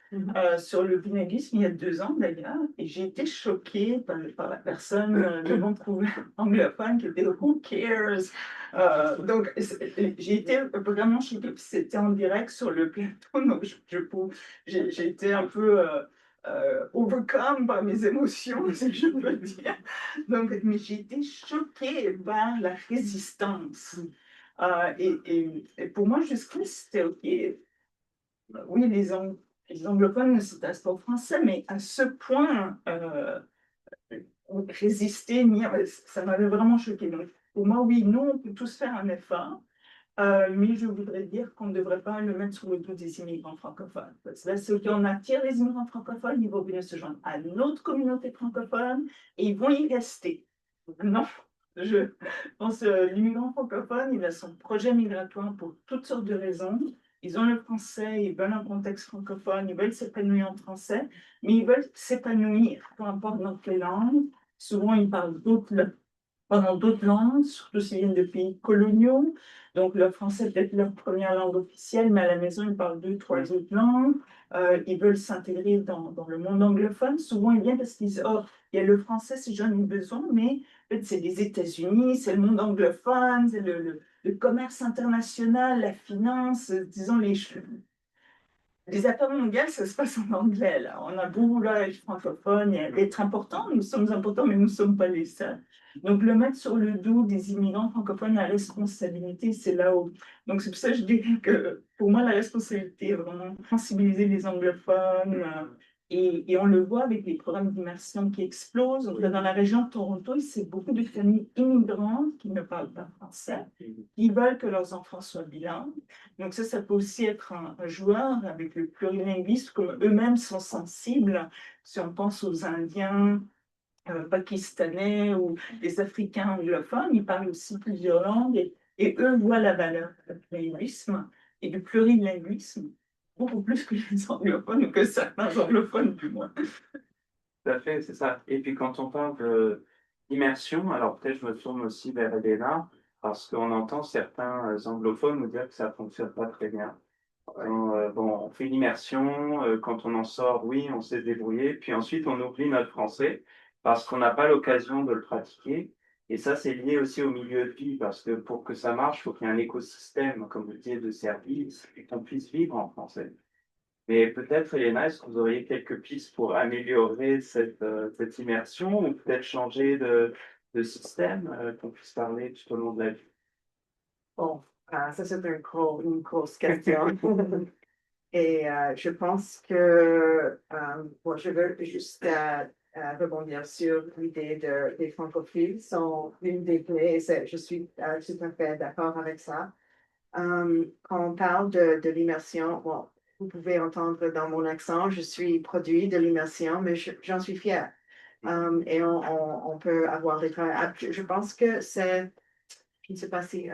sur le bilinguisme il y a 2 ans d'ailleurs, et j'ai été choquée par la personne de mon trouvé anglophone qui était Who cares? Donc j'ai été vraiment choquée, puis c'était en direct sur le plateau, donc j'ai été un peu overcome par mes émotions, si je peux dire. Donc, mais j'ai été choquée par la résistance. Et pour moi, jusqu'à c'était OK. Oui, les anglophones ne s'intéressent pas au français, mais à ce point, résister, ça m'avait vraiment choqué. Donc, pour moi, oui, nous, on peut tous faire un effort, mais je voudrais dire qu'on ne devrait pas le mettre sur le dos des immigrants francophones. Parce que là, c'est qu'on attire les immigrants francophones, ils vont venir se joindre à notre communauté francophone et ils vont y rester. Non. Je pense que l'immigrant francophone, il a son projet migratoire pour toutes sortes de raisons. Ils ont le français, ils veulent un contexte francophone, ils veulent s'épanouir en français, mais ils veulent s'épanouir, peu importe dans quelle langue, souvent ils parlent d'autres langues, surtout s'ils viennent de pays coloniaux. Donc, le français est peut-être leur première langue officielle, mais à la maison, ils parlent deux, trois autres langues. Ils veulent s'intégrer dans le monde anglophone. Souvent, ils viennent parce qu'ils disent, oh, il y a le français, si j'en ai besoin, mais en fait, c'est les États-Unis, c'est le monde anglophone, c'est le commerce international, la finance, disons les affaires mondiales, ça se passe en anglais, là. On a beau vouloir être francophone et être important, nous sommes importants, mais nous ne sommes pas les seuls. Donc, le mettre sur le dos des immigrants francophones, la responsabilité, c'est là-haut. Donc, c'est pour ça que je dirais que, pour moi, la responsabilité est vraiment sensibiliser les anglophones. Et on le voit avec les programmes d'immersion qui explosent. Donc, là, dans la région de Toronto, c'est beaucoup de familles immigrantes qui ne parlent pas français, qui veulent que leurs enfants soient bilingues. Donc ça peut aussi être un joueur avec le plurilinguisme, comme eux-mêmes sont sensibles. Si on pense aux Indiens, pakistanais ou les Africains anglophones, ils parlent aussi plusieurs langues et eux voient la valeur du linguisme et du plurilinguisme beaucoup plus que les anglophones ou que certains anglophones du moins. Tout à fait, c'est ça. Et puis quand on parle d'immersion, alors peut-être je me tourne aussi vers Elena, parce qu'on entend certains anglophones nous dire que ça fonctionne pas très bien. Bon, on fait une immersion, quand on en sort, oui, on sait se débrouiller, puis ensuite on oublie notre français parce qu'on n'a pas l'occasion de le pratiquer. Et ça, c'est lié aussi au milieu de vie, parce que pour que ça marche, il faut qu'il y ait un écosystème, comme vous disiez, de services, et qu'on puisse vivre en français. Mais peut-être, Elena, est-ce que vous auriez quelques pistes pour améliorer cette immersion ou peut-être changer de système, qu'on puisse parler tout au long de la vie? Bon, ça c'est une grosse question. Et je pense que, bon, je veux juste rebondir sur l'idée des francophiles sont une des clés. Je suis tout à fait d'accord avec ça. Quand on parle de l'immersion, bon, vous pouvez entendre dans mon accent, je suis produit de l'immersion, mais j'en suis fière. Et on peut avoir des travaux. Je pense que c'est, je ne sais pas si,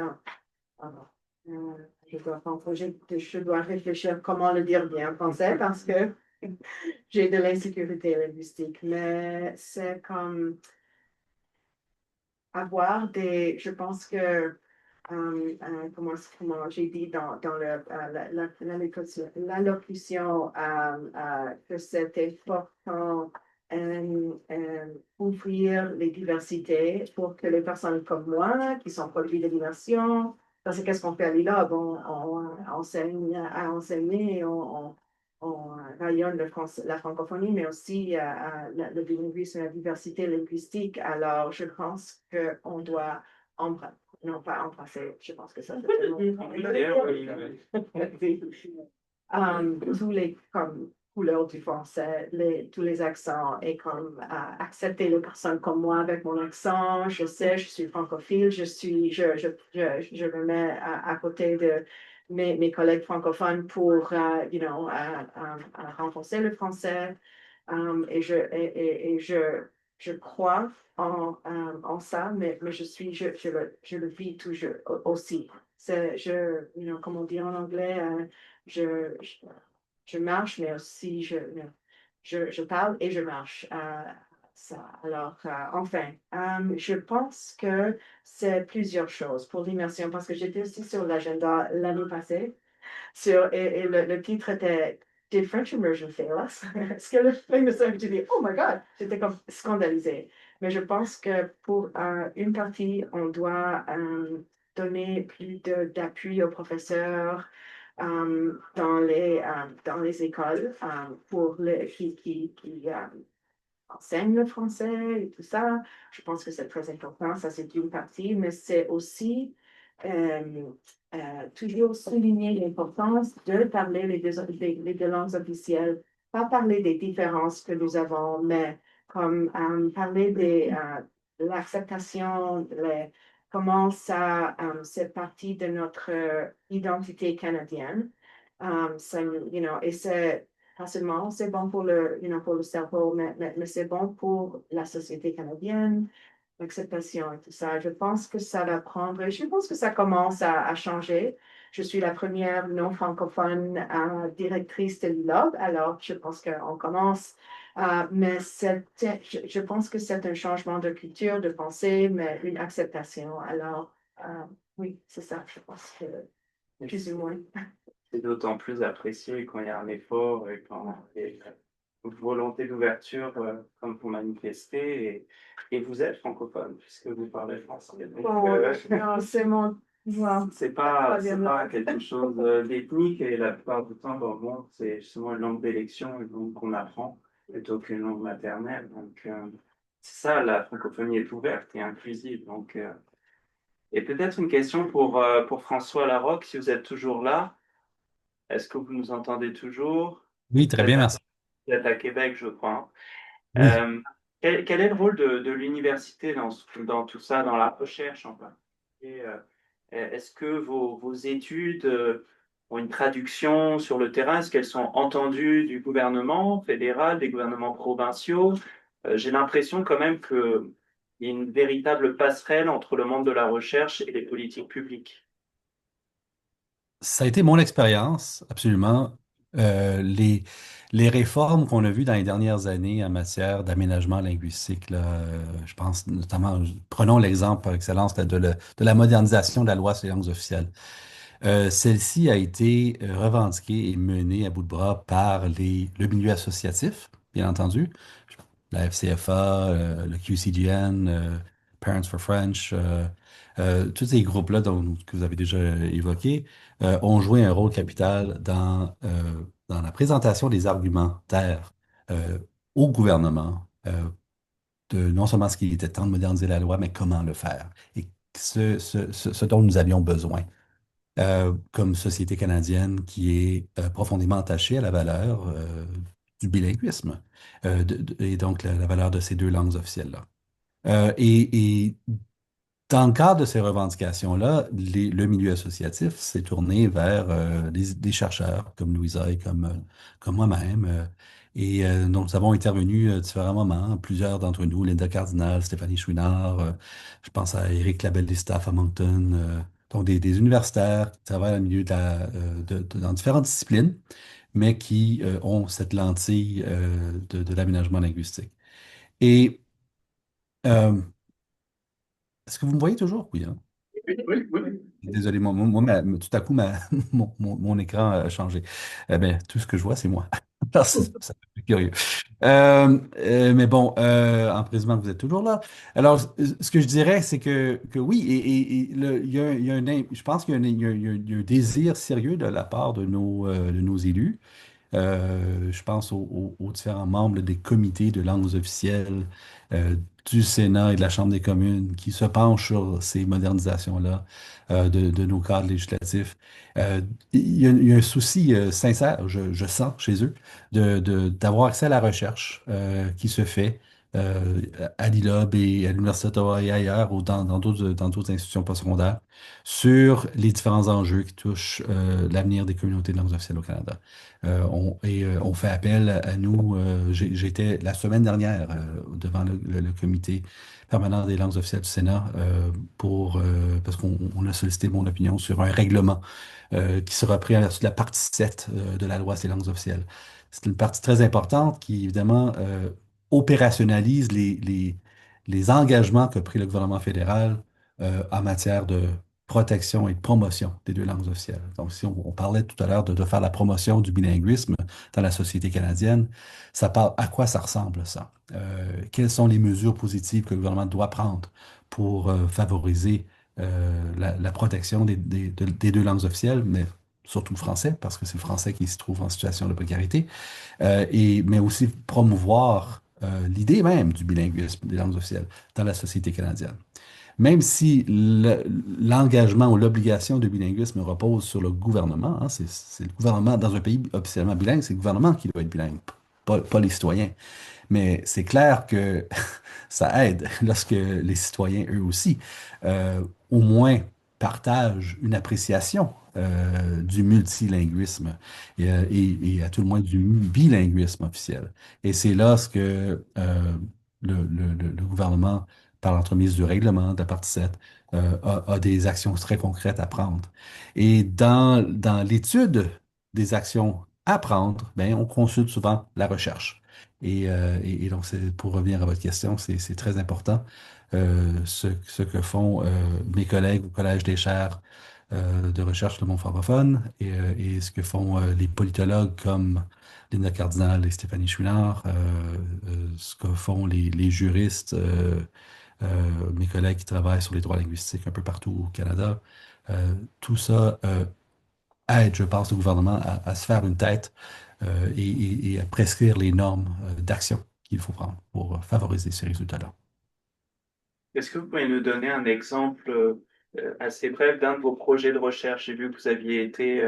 je dois réfléchir comment le dire bien en français parce que j'ai de l'insécurité linguistique, mais c'est comme avoir je pense que comment j'ai dit dans l'allocution, que c'est important ouvrir les diversités pour que les personnes comme moi, qui sont produits de l'immersion, parce que qu'est-ce qu'on fait à l'ILOB? On enseigne à enseigner, on rayonne la francophonie, mais aussi le bilinguisme et la diversité linguistique. Alors, je pense qu'on doit embrasser. Non, pas embrasser, je pense que ça c'est tous les comme, couleurs du français, tous les accents et comme accepter les personnes comme moi avec mon accent. Je sais, je suis francophile, je me mets à côté de mes collègues francophones pour, renforcer le français. Et je crois en ça, mais je le vis toujours aussi. Comme on dit en anglais, je marche, mais aussi je parle et je marche. Ça. Alors, enfin, je pense que c'est plusieurs choses pour l'immersion, parce que j'étais aussi sur l'agenda l'année passée, et le titre était Did French Immersion Fail Us? Est-ce que le film me dit, oh my God, j'étais comme scandalisée. Mais je pense que pour une partie, on doit donner plus d'appui aux professeurs dans les écoles pour qui enseignent le français et tout ça. Je pense que c'est très important, ça c'est une partie, mais c'est aussi toujours souligner l'importance de parler les deux langues officielles, pas parler des différences que nous avons, mais comme parler de l'acceptation, comment ça c'est partie de notre identité canadienne. Et c'est pas seulement c'est bon pour pour le cerveau, mais c'est bon pour la société canadienne, l'acceptation et tout ça. Je pense que ça va prendre, je pense que ça commence à changer. Je suis la première non francophone directrice de l'ILOB, alors je pense qu'on commence Mais je pense que c'est un changement de culture, de pensée, mais une acceptation. Alors, oui, c'est ça, je pense que plus ou moins. C'est d'autant plus apprécié quand il y a un effort et quand il y a une volonté d'ouverture, comme vous manifestez, et vous êtes francophone, puisque vous parlez français. Donc, Bon, non, c'est mon. Wow. c'est pas quelque chose d'ethnique, et la plupart du temps dans le monde, c'est justement une langue d'élection, une langue qu'on apprend, plutôt qu'une langue maternelle. Donc, c'est ça, la francophonie est ouverte et inclusive. Donc, et peut-être une question pour François Larocque, si vous êtes toujours là. Est-ce que vous nous entendez toujours? Oui, très Vous êtes bien, à, merci. vous êtes à Québec, je crois, Oui. hein. Quel est le rôle de l'université dans tout ça, dans la recherche en particulier? Est-ce que vos études ont une traduction sur le terrain? Est-ce qu'elles sont entendues du gouvernement fédéral, des gouvernements provinciaux? J'ai l'impression quand même qu'il y a une véritable passerelle entre le monde de la recherche et les politiques publiques. Ça a été mon expérience, absolument. Les réformes qu'on a vues dans les dernières années en matière d'aménagement linguistique, là, je pense notamment, prenons l'exemple par excellence là, de la modernisation de la loi sur les langues officielles. Celle-ci a été revendiquée et menée à bout de bras par le milieu associatif, bien entendu, la FCFA, le QCGN, Parents for French, tous ces groupes-là que vous avez déjà évoqués ont joué un rôle capital dans la présentation des argumentaires euh, au gouvernement de non seulement ce qu'il était temps de moderniser la loi, mais comment le faire et ce dont nous avions besoin comme société canadienne qui est profondément attachée à la valeur du bilinguisme et donc la valeur de ces deux langues officielles-là. Et dans le cadre de ces revendications-là, le milieu associatif s'est tourné vers des chercheurs comme Louisa et comme moi-même. Donc, nous avons intervenu à différents moments, plusieurs d'entre nous, Linda Cardinal, Stéphanie Chouinard, je pense à Éric Labelle-Listaff à Moncton, donc des universitaires qui travaillent dans le milieu dans différentes disciplines, mais qui ont cette lentille de l'aménagement linguistique. Et euh, est-ce que vous me voyez toujours? Oui, hein? Oui, oui, oui. Désolé, tout à coup, mon écran a changé. Eh bien, tout ce que je vois, c'est moi. Alors, ça fait curieux. Mais bon, en présumant que vous êtes toujours là. Alors, ce que je dirais, c'est que oui, il y a je pense qu'il y a il y a un désir sérieux de la part de nos élus. Je pense aux différents membres des comités de langues officielles du Sénat et de la Chambre des communes qui se penchent sur ces modernisations-là de nos cadres législatifs. Euh, il y a un souci sincère, je sens chez eux, d'avoir accès à la recherche qui se fait à l'ILOB et à l'Université d'Ottawa et ailleurs, ou dans d'autres institutions postsecondaires, sur les différents enjeux qui touchent l'avenir des communautés de langues officielles au Canada. On fait appel à nous. J'étais la semaine dernière devant le comité permanent des langues officielles du Sénat parce qu'on a sollicité mon opinion sur un règlement qui sera pris à la suite de la partie 7 de la loi sur les langues officielles. C'est une partie très importante qui, évidemment, opérationnalise les engagements qu'a pris le gouvernement fédéral en matière de protection et de promotion des deux langues officielles. Donc, si on parlait tout à l'heure de faire la promotion du bilinguisme dans la société canadienne, ça parle à quoi ça ressemble, ça? Quelles sont les mesures positives que le gouvernement doit prendre pour favoriser la protection des deux langues officielles, mais surtout le français, parce que c'est le français qui se trouve en situation de précarité, mais aussi promouvoir l'idée même du bilinguisme des langues officielles dans la société canadienne. Même si l'engagement ou l'obligation de bilinguisme repose sur le gouvernement, hein, c'est le gouvernement, dans un pays officiellement bilingue, c'est le gouvernement qui doit être bilingue, pas les citoyens. Mais c'est clair que ça aide lorsque les citoyens, eux aussi, au moins partagent une appréciation du multilinguisme et à tout le moins du bilinguisme officiel. Et c'est là ce que le gouvernement, par l'entremise du règlement de la partie 7, a des actions très concrètes à prendre. Et dans l'étude des actions apprendre, ben, on consulte souvent la recherche. Et donc, pour revenir à votre question, c'est très important ce que font mes collègues au Collège des chaires de recherche de monde francophone et ce que font les politologues comme Linda Cardinal et Stéphanie Chouinard, ce que font les juristes, mes collègues qui travaillent sur les droits linguistiques un peu partout au Canada. Tout ça aide, je pense, le gouvernement à se faire une tête et à prescrire les normes d'action qu'il faut prendre pour favoriser ces résultats-là. Est-ce que vous pouvez nous donner un exemple assez bref d'un de vos projets de recherche? J'ai vu que vous aviez été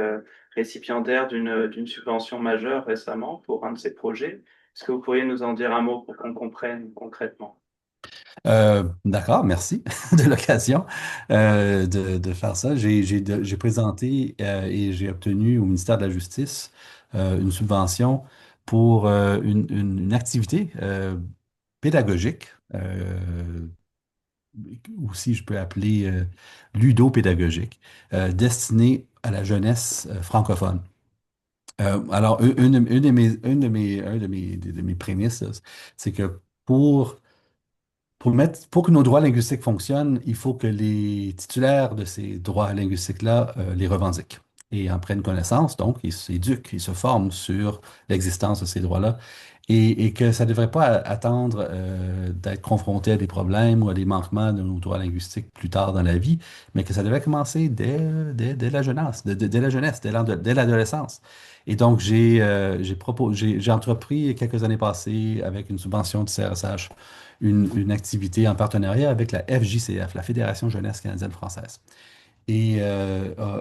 récipiendaire d'une subvention majeure récemment pour un de ces projets. Est-ce que vous pourriez nous en dire un mot pour qu'on comprenne concrètement? D'accord, merci de l'occasion de faire ça. J'ai présenté et j'ai obtenu au ministère de la Justice une subvention pour une activité pédagogique, ou si je peux appeler ludopédagogique, destinée à la jeunesse francophone. Alors, une de mes prémices, là, c'est que pour pour que nos droits linguistiques fonctionnent, il faut que les titulaires de ces droits linguistiques-là les revendiquent et en prennent connaissance. Donc, ils s'éduquent, ils se forment sur l'existence de ces droits-là et que ça ne devrait pas attendre d'être confronté à des problèmes ou à des manquements de nos droits linguistiques plus tard dans la vie, mais que ça devait commencer dès la jeunesse, dès la jeunesse, dès l'adolescence. Et donc, j'ai entrepris quelques années passées avec une subvention du CRSH une activité en partenariat avec la FJCF, la Fédération Jeunesse Canadienne-Française. Et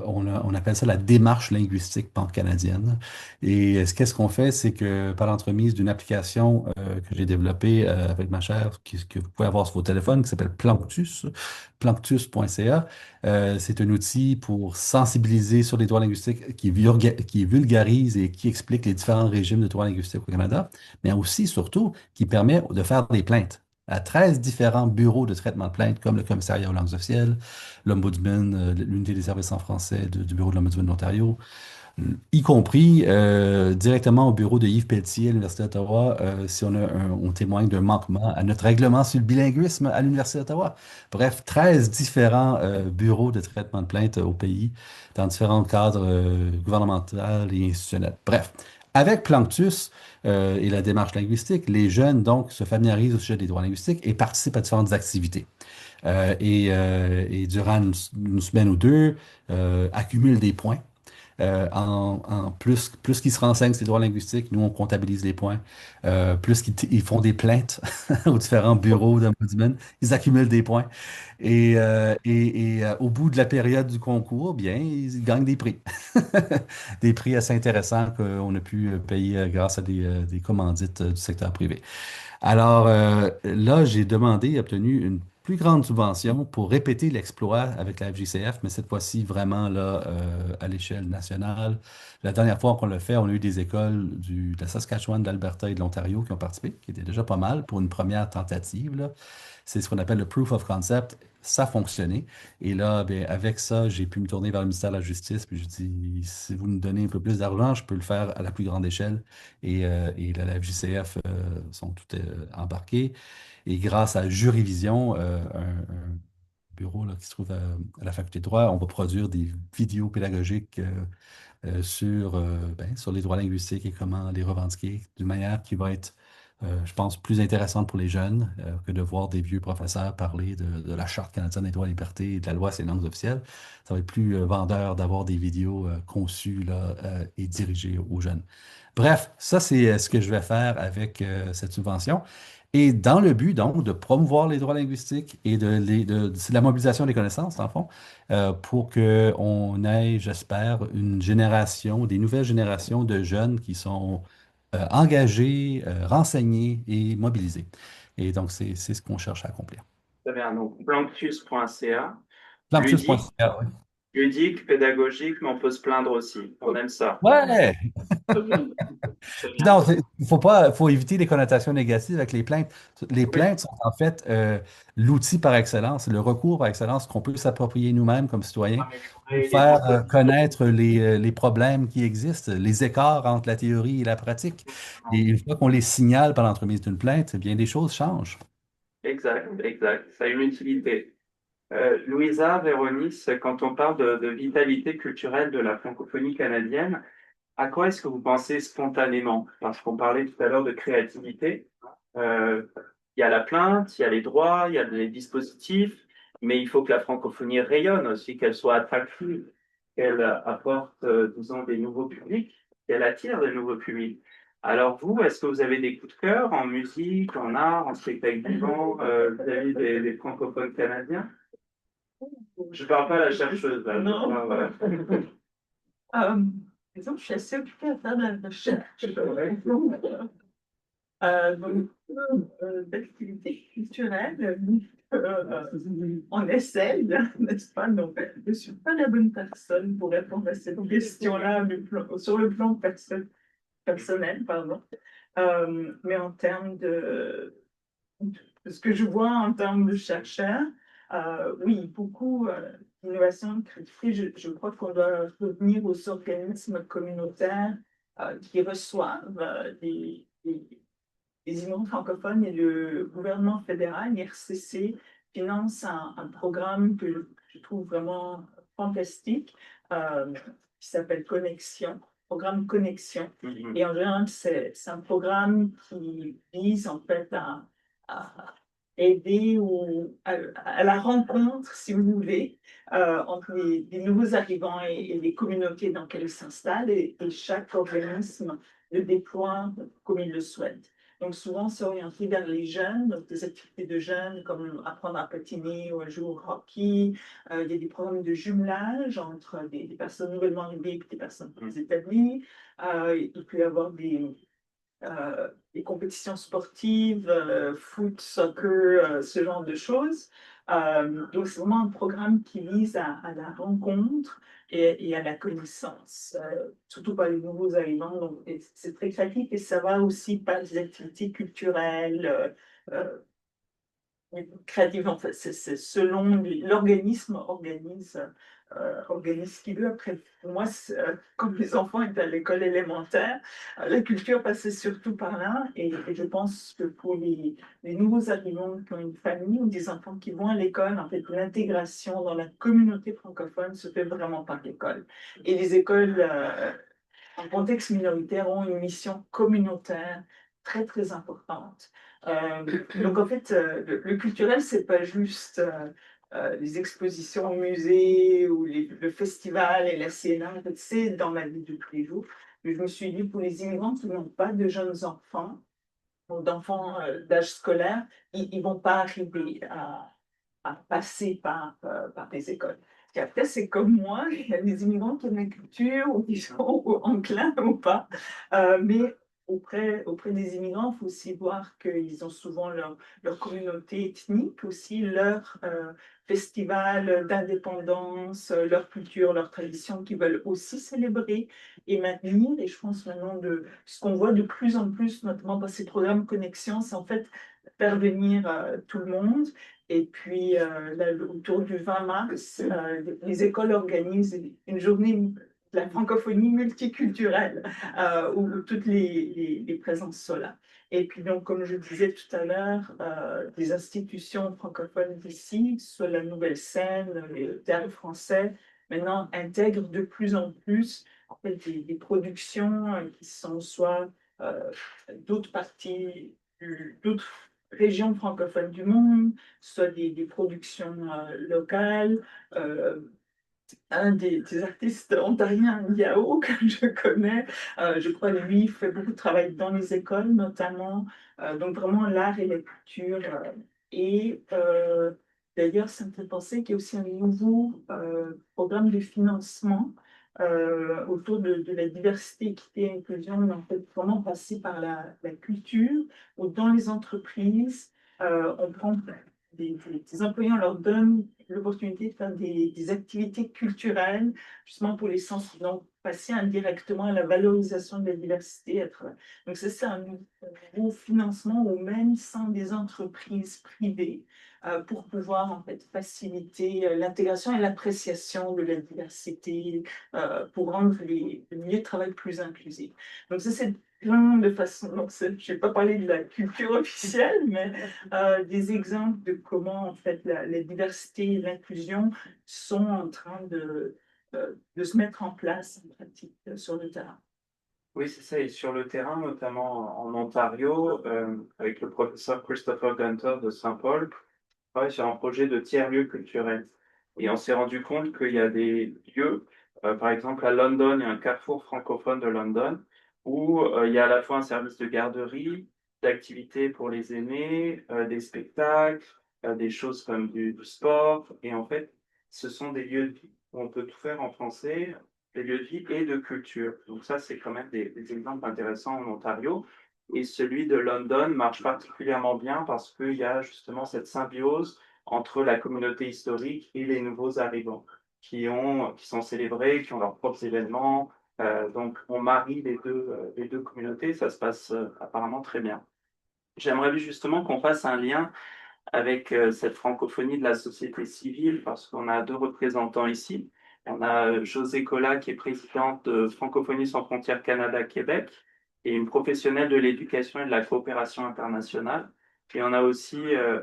on appelle ça la démarche linguistique pan-canadienne. Et qu'est-ce qu'on fait, c'est que par l'entremise d'une application que j'ai développée avec ma chère, que vous pouvez avoir sur vos téléphones, qui s'appelle Planctus, planctus.ca, c'est un outil pour sensibiliser sur les droits linguistiques qui vulgarise et qui explique les différents régimes de droits linguistiques au Canada, mais aussi, surtout, qui permet de faire des plaintes à 13 différents bureaux de traitement de plaintes, comme le Commissariat aux langues officielles, l'Ombudsman, l'Unité des services en français du Bureau de l'Ombudsman de l'Ontario, y compris directement au bureau de Yves Pelletier à l'Université d'Ottawa, si on témoigne d'un manquement à notre règlement sur le bilinguisme à l'Université d'Ottawa. Bref, 13 différents bureaux de traitement de plaintes au pays, dans différents cadres gouvernementaux et institutionnels. Bref, avec Planctus et la démarche linguistique, les jeunes donc se familiarisent au sujet des droits linguistiques et participent à différentes activités. Et durant une semaine ou deux, accumulent des points. Plus qu'ils se renseignent sur les droits linguistiques, nous, on comptabilise les points. Plus ils font des plaintes aux différents bureaux d'ombudsman, ils accumulent des points. Au bout de la période du concours, bien, ils gagnent des prix. Des prix assez intéressants qu'on a pu payer grâce à des commandites du secteur privé. Alors là, j'ai demandé et obtenu une plus grande subvention pour répéter l'exploit avec la FJCF, mais cette fois-ci vraiment là à l'échelle nationale. La dernière fois qu'on l'a fait, on a eu des écoles de la Saskatchewan, de l'Alberta et de l'Ontario qui ont participé, qui était déjà pas mal pour une première tentative, là. C'est ce qu'on appelle le proof of concept. Ça fonctionnait. Et là, ben, avec ça, j'ai pu me tourner vers le ministère de la Justice. Puis je dis, si vous me donnez un peu plus d'argent, je peux le faire à la plus grande échelle. Et là, la FJCF sont toutes embarquées. Et grâce à Jurivision, un bureau là, qui se trouve à la faculté de droit, on va produire des vidéos pédagogiques sur les droits linguistiques et comment les revendiquer d'une manière qui va être, je pense, plus intéressante pour les jeunes que de voir des vieux professeurs parler de la Charte canadienne des droits et libertés et de la loi sur les langues officielles. Ça va être plus vendeur d'avoir des vidéos conçues là, et dirigées aux jeunes. Bref, ça, c'est ce que je vais faire avec cette subvention. Et dans le but, donc, de promouvoir les droits linguistiques et c'est de la mobilisation des connaissances, dans le fond, pour qu'on ait, j'espère, une génération, des nouvelles générations de jeunes qui sont engagés, renseignés et mobilisés. Et donc, c'est ce qu'on cherche à accomplir. Vous avez un nom, planctus.ca, ludique, Planctus.ca, oui. Ludique, pédagogique, mais on peut se plaindre aussi. On aime ça. Ouais! Très Puis bien. non, faut éviter les connotations négatives avec les plaintes. Les Oui. plaintes sont en fait l'outil par excellence, le recours par excellence qu'on peut s'approprier nous-mêmes comme citoyens pour Améliorer les faire dispositifs. connaître les problèmes qui existent, les écarts entre la théorie et la pratique. Et une fois qu'on les signale par l'entremise d'une plainte, eh bien, des choses changent. Exact, exact. Ça a une utilité. Louisa, Véronis, quand on parle de vitalité culturelle de la francophonie canadienne, à quoi est-ce que vous pensez spontanément? Parce qu'on parlait tout à l'heure de créativité. Euh, il y a la plainte, il y a les droits, il y a les dispositifs, mais il faut que la francophonie rayonne aussi, qu'elle soit attractive, qu'elle apporte, disons, des nouveaux publics, qu'elle attire des nouveaux publics. Alors vous, est-ce que vous avez des coups de cœur en musique, en art, en spectacle vivant, vis-à-vis des francophones canadiens? Je ne parle pas à la chercheuse, là. Non. Voilà. Disons que je suis assez occupée à faire de la recherche. Donc, d'activités culturelles, on essaye, n'est-ce pas? Donc, je ne suis pas la bonne personne pour répondre à cette question-là sur le plan personnel, pardon. Mais en termes de ce que je vois en termes de chercheurs, oui, beaucoup d'innovation, de créativité. Je crois qu'on doit revenir aux organismes communautaires qui reçoivent les immigrants francophones, et le gouvernement fédéral, l'IRCC, finance un programme que je trouve vraiment fantastique, qui s'appelle Connexion, programme Connexion. Et en général, c'est un programme qui vise en fait à aider à la rencontre, si vous voulez, entre les nouveaux arrivants et les communautés dans lesquelles ils s'installent, et chaque organisme le déploie comme il le souhaite. Donc souvent, c'est orienté vers les jeunes, donc des activités de jeunes comme apprendre à patiner ou à jouer au hockey. Il y a des programmes de jumelage entre des personnes nouvellement arrivées et des personnes plus établies. Il peut y avoir des compétitions sportives, foot, soccer, ce genre de choses. Donc, c'est vraiment un programme qui vise à la rencontre et à la connaissance, surtout par les nouveaux arrivants. Donc, c'est très créatif, et ça va aussi par les activités culturelles, créatives. En fait, c'est selon l'organisme organise ce qu'il veut. Après, pour moi, comme les enfants étaient à l'école élémentaire, la culture passait surtout par là. Et je pense que pour les nouveaux arrivants qui ont une famille ou des enfants qui vont à l'école, en fait, l'intégration dans la communauté francophone se fait vraiment par l'école. Et les écoles, en contexte minoritaire, ont une mission communautaire très, très importante. Donc, en fait, le culturel, c'est pas juste les expositions au musée ou le festival et la CNA. En fait, c'est dans la vie de tous les jours. Mais je me suis dit, pour les immigrants qui n'ont pas de jeunes enfants ou d'enfants d'âge scolaire, ils ne vont pas arriver à passer par des écoles. Et après, c'est comme moi, il y a des immigrants qui ont une culture ou qui sont enclins ou pas. Mais auprès des immigrants, il faut aussi voir qu'ils ont souvent leur communauté ethnique, aussi leur festival d'indépendance, leur culture, leur tradition qu'ils veulent aussi célébrer et maintenir. Et je pense maintenant de ce qu'on voit de plus en plus, notamment dans ces programmes Connexion, c'est en fait faire venir tout le monde. Et puis, là, autour du 20 mars, les écoles organisent une journée de la francophonie multiculturelle, où toutes les présences sont là. Et puis, donc, comme je disais tout à l'heure, des institutions francophones d'ici, soit la Nouvelle Scène, le Théâtre français, maintenant intègrent de plus en plus en fait, des productions qui sont soit d'autres parties, d'autres régions francophones du monde, soit des productions locales. Un des artistes ontariens, Yao, que je connais, je crois, lui, fait beaucoup de travail dans les écoles, notamment. Donc, vraiment, l'art et la culture. Et d'ailleurs, ça me fait penser qu'il y a aussi un nouveau programme de financement autour de la diversité, équité et inclusion, mais en fait, vraiment passer par la culture, ou dans les entreprises, on prend des employés, on leur donne l'opportunité de faire des activités culturelles, justement pour les sensibiliser, donc passer indirectement à la valorisation de la diversité à travers. Donc, c'est un nouveau financement au même sein des entreprises privées pour pouvoir en fait faciliter l'intégration et l'appréciation de la diversité pour rendre le milieu de travail plus inclusif. Donc, ça, c'est plein de façons. Donc, je n'ai pas parlé de la culture officielle, mais des exemples de comment en fait la diversité et l'inclusion sont en train de se mettre en place en pratique sur le terrain. Oui, c'est ça. Et sur le terrain, notamment en Ontario, avec le professeur Christopher Gunter de Saint-Paul, on travaille sur un projet de tiers-lieux culturels. Et on s'est rendu compte qu'il y a des lieux, par exemple à London, il y a un carrefour francophone de London, où il y a à la fois un service de garderie, d'activités pour les aînés, des spectacles, des choses comme du sport. Et en fait, ce sont des lieux de vie où on peut tout faire en français, des lieux de vie et de culture. Donc ça, c'est quand même des exemples intéressants en Ontario. Et celui de London marche particulièrement bien parce qu'il y a justement cette symbiose entre la communauté historique et les nouveaux arrivants qui sont célébrés, qui ont leurs propres événements. Donc, on marie les deux communautés. Ça se passe apparemment très bien. J'aimerais justement qu'on fasse un lien avec cette francophonie de la société civile parce qu'on a deux représentants ici. On a José Cola qui est présidente de Francophonie sans frontières Canada-Québec et une professionnelle de l'éducation et de la coopération internationale. Et on a aussi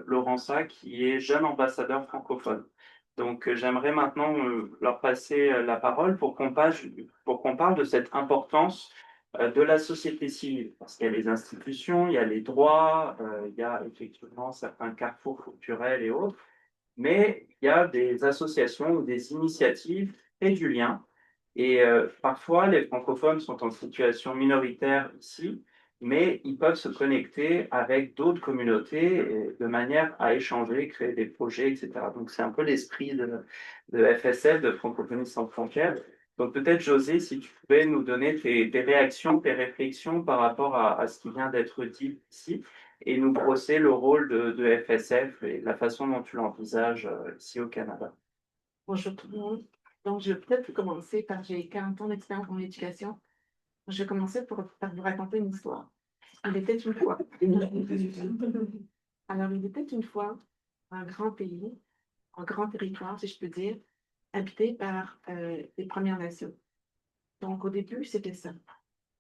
Laurença qui est jeune ambassadeur francophone. Donc j'aimerais maintenant leur passer la parole pour qu'on parle de cette importance de la société civile, parce qu'il y a les institutions, il y a les droits, il y a effectivement certains carrefours culturels et autres, mais il y a des associations ou des initiatives et du lien. Et parfois, les francophones sont en situation minoritaire ici, mais ils peuvent se connecter avec d'autres communautés de manière à échanger, créer des projets, etc. Donc, c'est un peu l'esprit de FSF, de Francophonie sans frontières. Donc, peut-être, José, si tu pouvais nous donner tes réactions, tes réflexions par rapport à ce qui vient d'être dit ici et nous brosser le rôle de FSF et la façon dont tu l'envisages ici au Canada. Bonjour tout le monde. Donc, je vais peut-être commencer par, j'ai 40 ans d'expérience en éducation. Je vais commencer par vous raconter une histoire. Il était une fois. Alors, il était une fois un grand pays, un grand territoire, si je peux dire, habité par les Premières Nations. Donc, au début, c'était ça.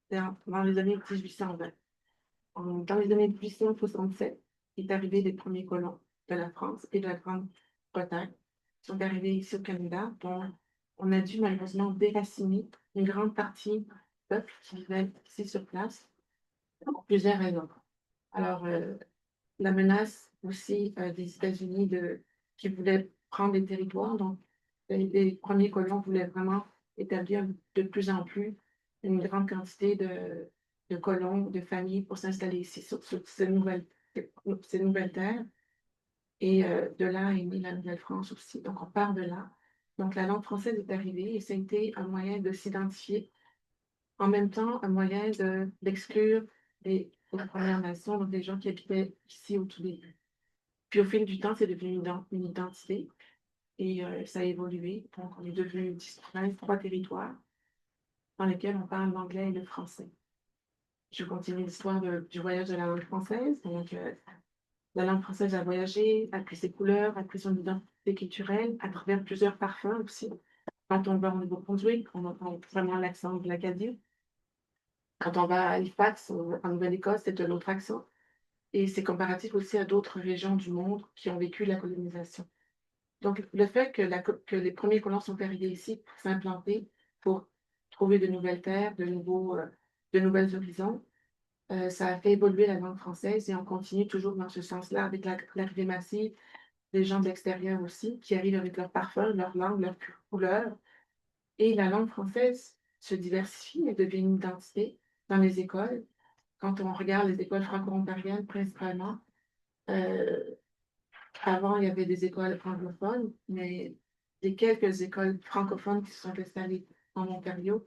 C'était dans les années 1820. Dans les années 1867, il est arrivé les premiers colons de la France et de la Grande-Bretagne. Ils sont arrivés ici au Canada, dont on a dû malheureusement déraciner une grande partie du peuple qui vivait ici sur place, pour plusieurs raisons. Alors, la menace aussi des États-Unis qui voulaient prendre les territoires, donc les premiers colons voulaient vraiment établir de plus en plus une grande quantité de colons, de familles pour s'installer ici sur ces nouvelles terres. Et de là est née la Nouvelle-France aussi. Donc, on part de là. Donc, la langue française est arrivée et ça a été un moyen de s'identifier. En même temps, un moyen d'exclure les Premières Nations, donc les gens qui habitaient ici au tout début. Puis, au fil du temps, c'est devenu une identité et ça a évolué. Donc, on est devenu 3 territoires dans lesquels on parle l'anglais et le français. Je continue l'histoire du voyage de la langue française. Donc, la langue française a voyagé, a pris ses couleurs, a pris son identité culturelle à travers plusieurs parfums aussi. Quand on va au Nouveau-Brunswick, on entend vraiment l'accent de l'Acadie. Quand on va à Halifax, en Nouvelle-Écosse, c'est un autre accent. Et c'est comparatif aussi à d'autres régions du monde qui ont vécu la colonisation. Donc, le fait que les premiers colons sont arrivés ici pour s'implanter, pour trouver de nouvelles terres, de nouvelles horizons, ça a fait évoluer la langue française et on continue toujours dans ce sens-là avec l'arrivée massive des gens de l'extérieur aussi qui arrivent avec leur parfum, leur langue, leur couleur. Et la langue française se diversifie et devient une identité dans les écoles. Quand on regarde les écoles franco-ontariennes principalement, euh, avant il y avait des écoles anglophones, mais les quelques écoles francophones qui se sont installées en Ontario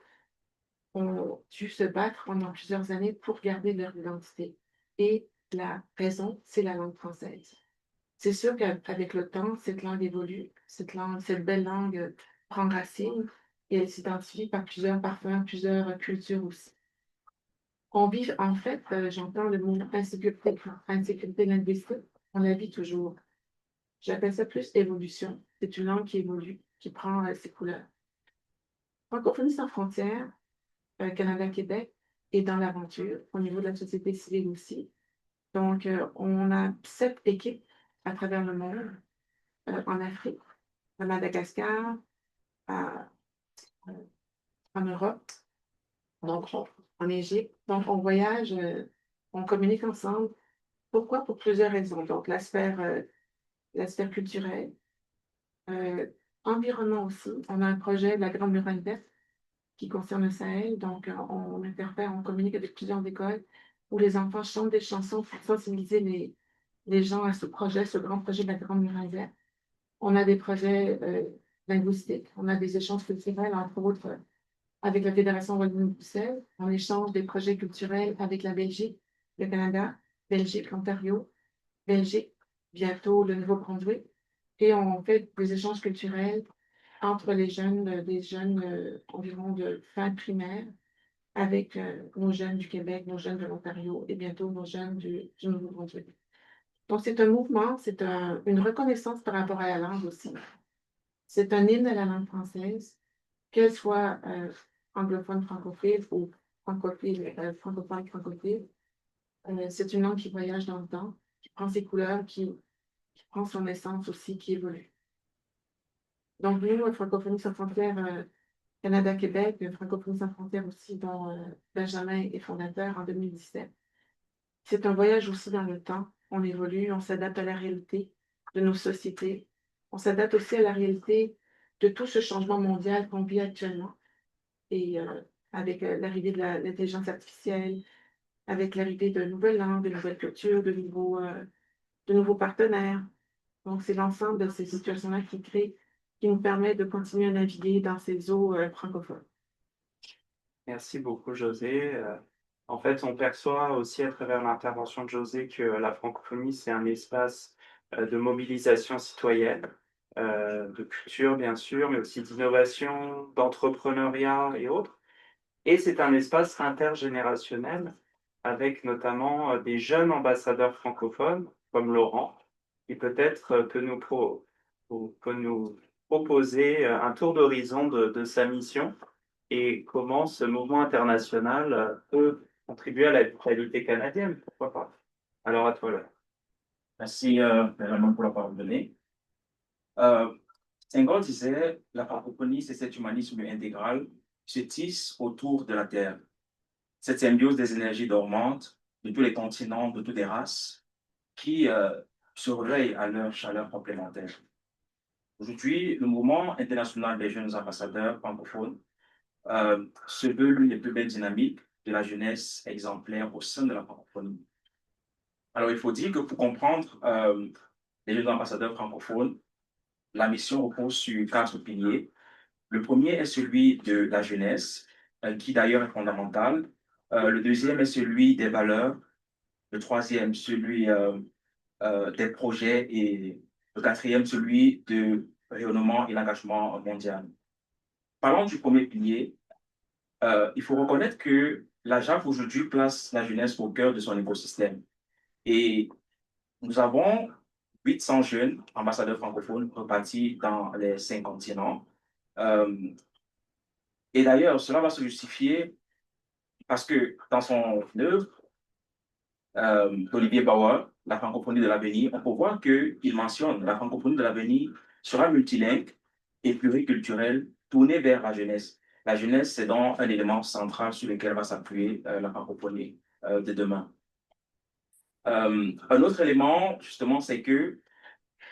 ont dû se battre pendant plusieurs années pour garder leur identité. Et la raison, c'est la langue française. C'est sûr qu'avec le temps, cette langue évolue, cette belle langue prend racine et elle s'identifie par plusieurs parfums, plusieurs cultures aussi. On vit, en fait, j'entends le mot insécurité linguistique, on la vit toujours. J'appelle ça plus évolution. C'est une langue qui évolue, qui prend ses couleurs. Francophonie sans frontières, Canada-Québec, est dans l'aventure, au niveau de la société civile aussi. Donc, on a 7 équipes à travers le monde, en Afrique, à Madagascar, à- en Europe, donc en Égypte. Donc, on voyage, on communique ensemble. Pourquoi? Pour plusieurs raisons. Donc, la sphère culturelle, euh, environnement aussi. On a un projet de la Grande Muraille Verte qui concerne le Sahel. Donc, on interfère, on communique avec plusieurs écoles où les enfants chantent des chansons pour sensibiliser les gens à ce projet, ce grand projet de la Grande Muraille Verte. On a des projets linguistiques, on a des échanges culturels, entre autres, avec la Fédération Wallonie-Bruxelles. On échange des projets culturels avec la Belgique, le Canada, Belgique, l'Ontario, Belgique, bientôt le Nouveau-Brunswick. Et on fait des échanges culturels entre les jeunes, des jeunes environ de fin primaire, avec nos jeunes du Québec, nos jeunes de l'Ontario et bientôt nos jeunes du Nouveau-Brunswick. Donc, c'est un mouvement, c'est une reconnaissance par rapport à la langue aussi. C'est un hymne à la langue française, qu'elle soit anglophone, francophile ou francophone, francophile. C'est une langue qui voyage dans le temps, qui prend ses couleurs, qui prend son essence aussi, qui évolue. Donc, nous, Francophonie sans frontières, Canada-Québec, Francophonie sans frontières aussi, dont Benjamin est fondateur en 2017. C'est un voyage aussi dans le temps. On évolue, on s'adapte à la réalité de nos sociétés. On s'adapte aussi à la réalité de tout ce changement mondial qu'on vit actuellement. Et avec l'arrivée de l'intelligence artificielle, avec l'arrivée de nouvelles langues, de nouvelles cultures, de nouveaux partenaires. Donc, c'est l'ensemble de ces situations-là qui nous permet de continuer à naviguer dans ces eaux francophones. Merci beaucoup, José. En fait, on perçoit aussi à travers l'intervention de José que la francophonie, c'est un espace de mobilisation citoyenne, de culture, bien sûr, mais aussi d'innovation, d'entrepreneuriat et autres. Et c'est un espace intergénérationnel avec notamment des jeunes ambassadeurs francophones, comme Laurent, qui peut-être peut nous proposer un tour d'horizon de sa mission et comment ce mouvement international peut contribuer à la vitalité canadienne, pourquoi pas. Alors à toi là. Merci vraiment pour la parole donnée. Senghor disait, la francophonie, c'est cet humanisme intégral qui se tisse autour de la Terre. Cette symbiose des énergies dormantes de tous les continents, de toutes les races, qui se réveillent à leur chaleur complémentaire. Aujourd'hui, le mouvement international des jeunes ambassadeurs francophones se veut l'une des plus belles dynamiques de la jeunesse exemplaire au sein de la francophonie. Alors, il faut dire que pour comprendre les jeunes ambassadeurs francophones, la mission repose sur 4 piliers. Le premier est celui de la jeunesse, qui d'ailleurs est fondamental. Le deuxième est celui des valeurs. Le troisième, celui des projets. Et le quatrième, celui de rayonnement et l'engagement mondial. Parlons du premier pilier. Il faut reconnaître que la JAF aujourd'hui place la jeunesse au cœur de son écosystème. Et nous avons 800 jeunes ambassadeurs francophones repartis dans les 5 continents. Et d'ailleurs, cela va se justifier parce que dans son œuvre, Olivier Bauer, la francophonie de l'avenir, on peut voir qu'il mentionne la francophonie de l'avenir sera multilingue et pluriculturelle, tournée vers la jeunesse. La jeunesse, c'est donc un élément central sur lequel va s'appuyer la francophonie de demain. Un autre élément, justement, c'est que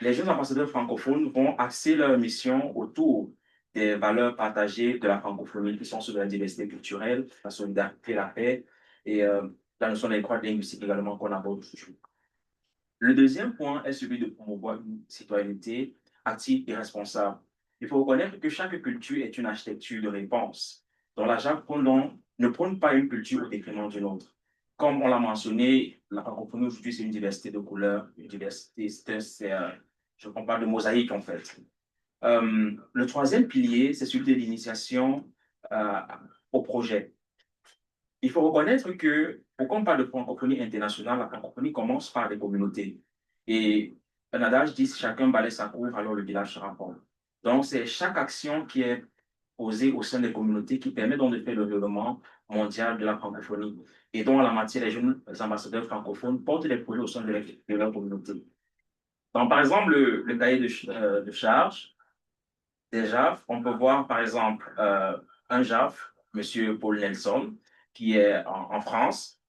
les jeunes ambassadeurs francophones vont axer leur mission autour des valeurs partagées de la francophonie, qui sont ceux de la diversité culturelle, la solidarité, la paix et la notion de l'école linguistique également qu'on aborde aujourd'hui. Le deuxième point est celui de promouvoir une citoyenneté active et responsable. Il faut reconnaître que chaque culture est une architecture de réponse, dont la JAF ne prône pas une culture au détriment d'une autre. comme on l'a mentionné, la francophonie aujourd'hui, c'est une diversité de couleurs, une diversité, je parle de mosaïque en fait. Le troisième pilier, c'est celui de l'initiation au projet. Il faut reconnaître que, pourquoi on parle de francophonie internationale, la francophonie commence par les communautés. Et un adage dit, si chacun balaie sa cour, alors le village sera pauvre. Donc, c'est chaque action qui est posée au sein des communautés qui permet donc de faire le développement mondial de la francophonie. Et donc, en la matière, les jeunes ambassadeurs francophones portent des projets au sein de leur communauté. Donc, par exemple, le cahier de charge des JAF, on peut voir, par exemple, un JAF, M. Paul Nelson, qui est en France.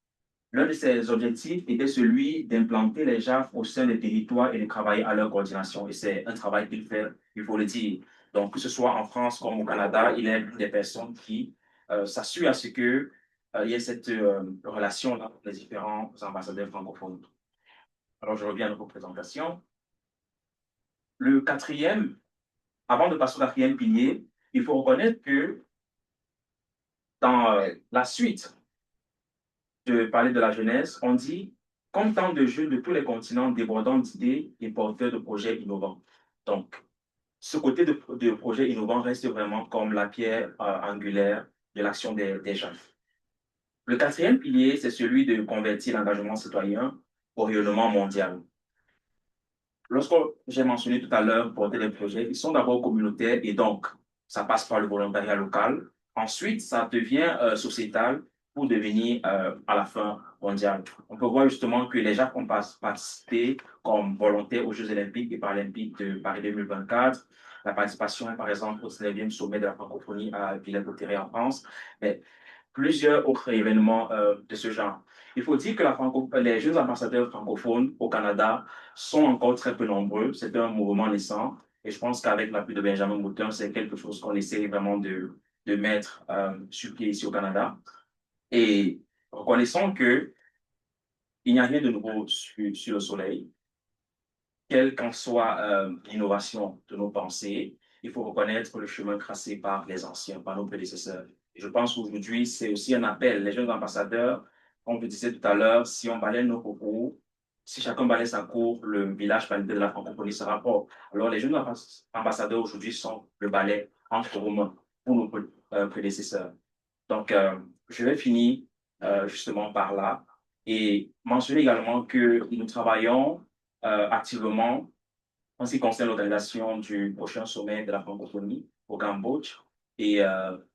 L'un de ses objectifs était celui d'implanter les JAF au sein des territoires et de travailler à leur coordination. Et c'est un travail qu'il fait, il faut le dire. Donc, que ce soit en France comme au Canada, il est des personnes qui s'assurent à ce qu'il y ait cette relation entre les différents ambassadeurs francophones. Alors, je reviens à notre présentation. Le quatrième, avant de passer au quatrième pilier, il faut reconnaître que dans la suite de parler de la jeunesse, on dit comme tant de jeunes de tous les continents débordant d'idées et porteurs de projets innovants. Donc, ce côté de projets innovants reste vraiment comme la pierre angulaire de l'action des jeunes. Le quatrième pilier, c'est celui de convertir l'engagement citoyen au rayonnement mondial. Lorsque j'ai mentionné tout à l'heure porter des projets, ils sont d'abord communautaires et donc, ça passe par le volontariat local. Ensuite, ça devient sociétal pour devenir à la fin mondial. On peut voir justement que les gens ont participé comme volontaires aux Jeux olympiques et paralympiques de Paris 2024. La participation, par exemple, au 9e sommet de la francophonie à Villers-Cotterêts en France. Mais plusieurs autres événements de ce genre. Il faut dire que les jeunes ambassadeurs francophones au Canada sont encore très peu nombreux. C'est un mouvement naissant. Et je pense qu'avec l'appui de Benjamin Mouton, c'est quelque chose qu'on essaie vraiment de mettre sur pied ici au Canada. Et reconnaissons qu'il n'y a rien de nouveau sur le soleil. Quelle qu'en soit l'innovation de nos pensées, il faut reconnaître le chemin tracé par les anciens, par nos prédécesseurs. Et je pense qu'aujourd'hui, c'est aussi un appel. Les jeunes ambassadeurs, comme je disais tout à l'heure, si on balaie nos cours, si chacun balaie sa cour, le village planétaire de la francophonie sera pauvre. Alors, les jeunes ambassadeurs aujourd'hui sont le balai entre commun pour nos prédécesseurs. Donc, je vais finir justement par là et mentionner également que nous travaillons activement en ce qui concerne l'organisation du prochain sommet de la francophonie au Cambodge. Et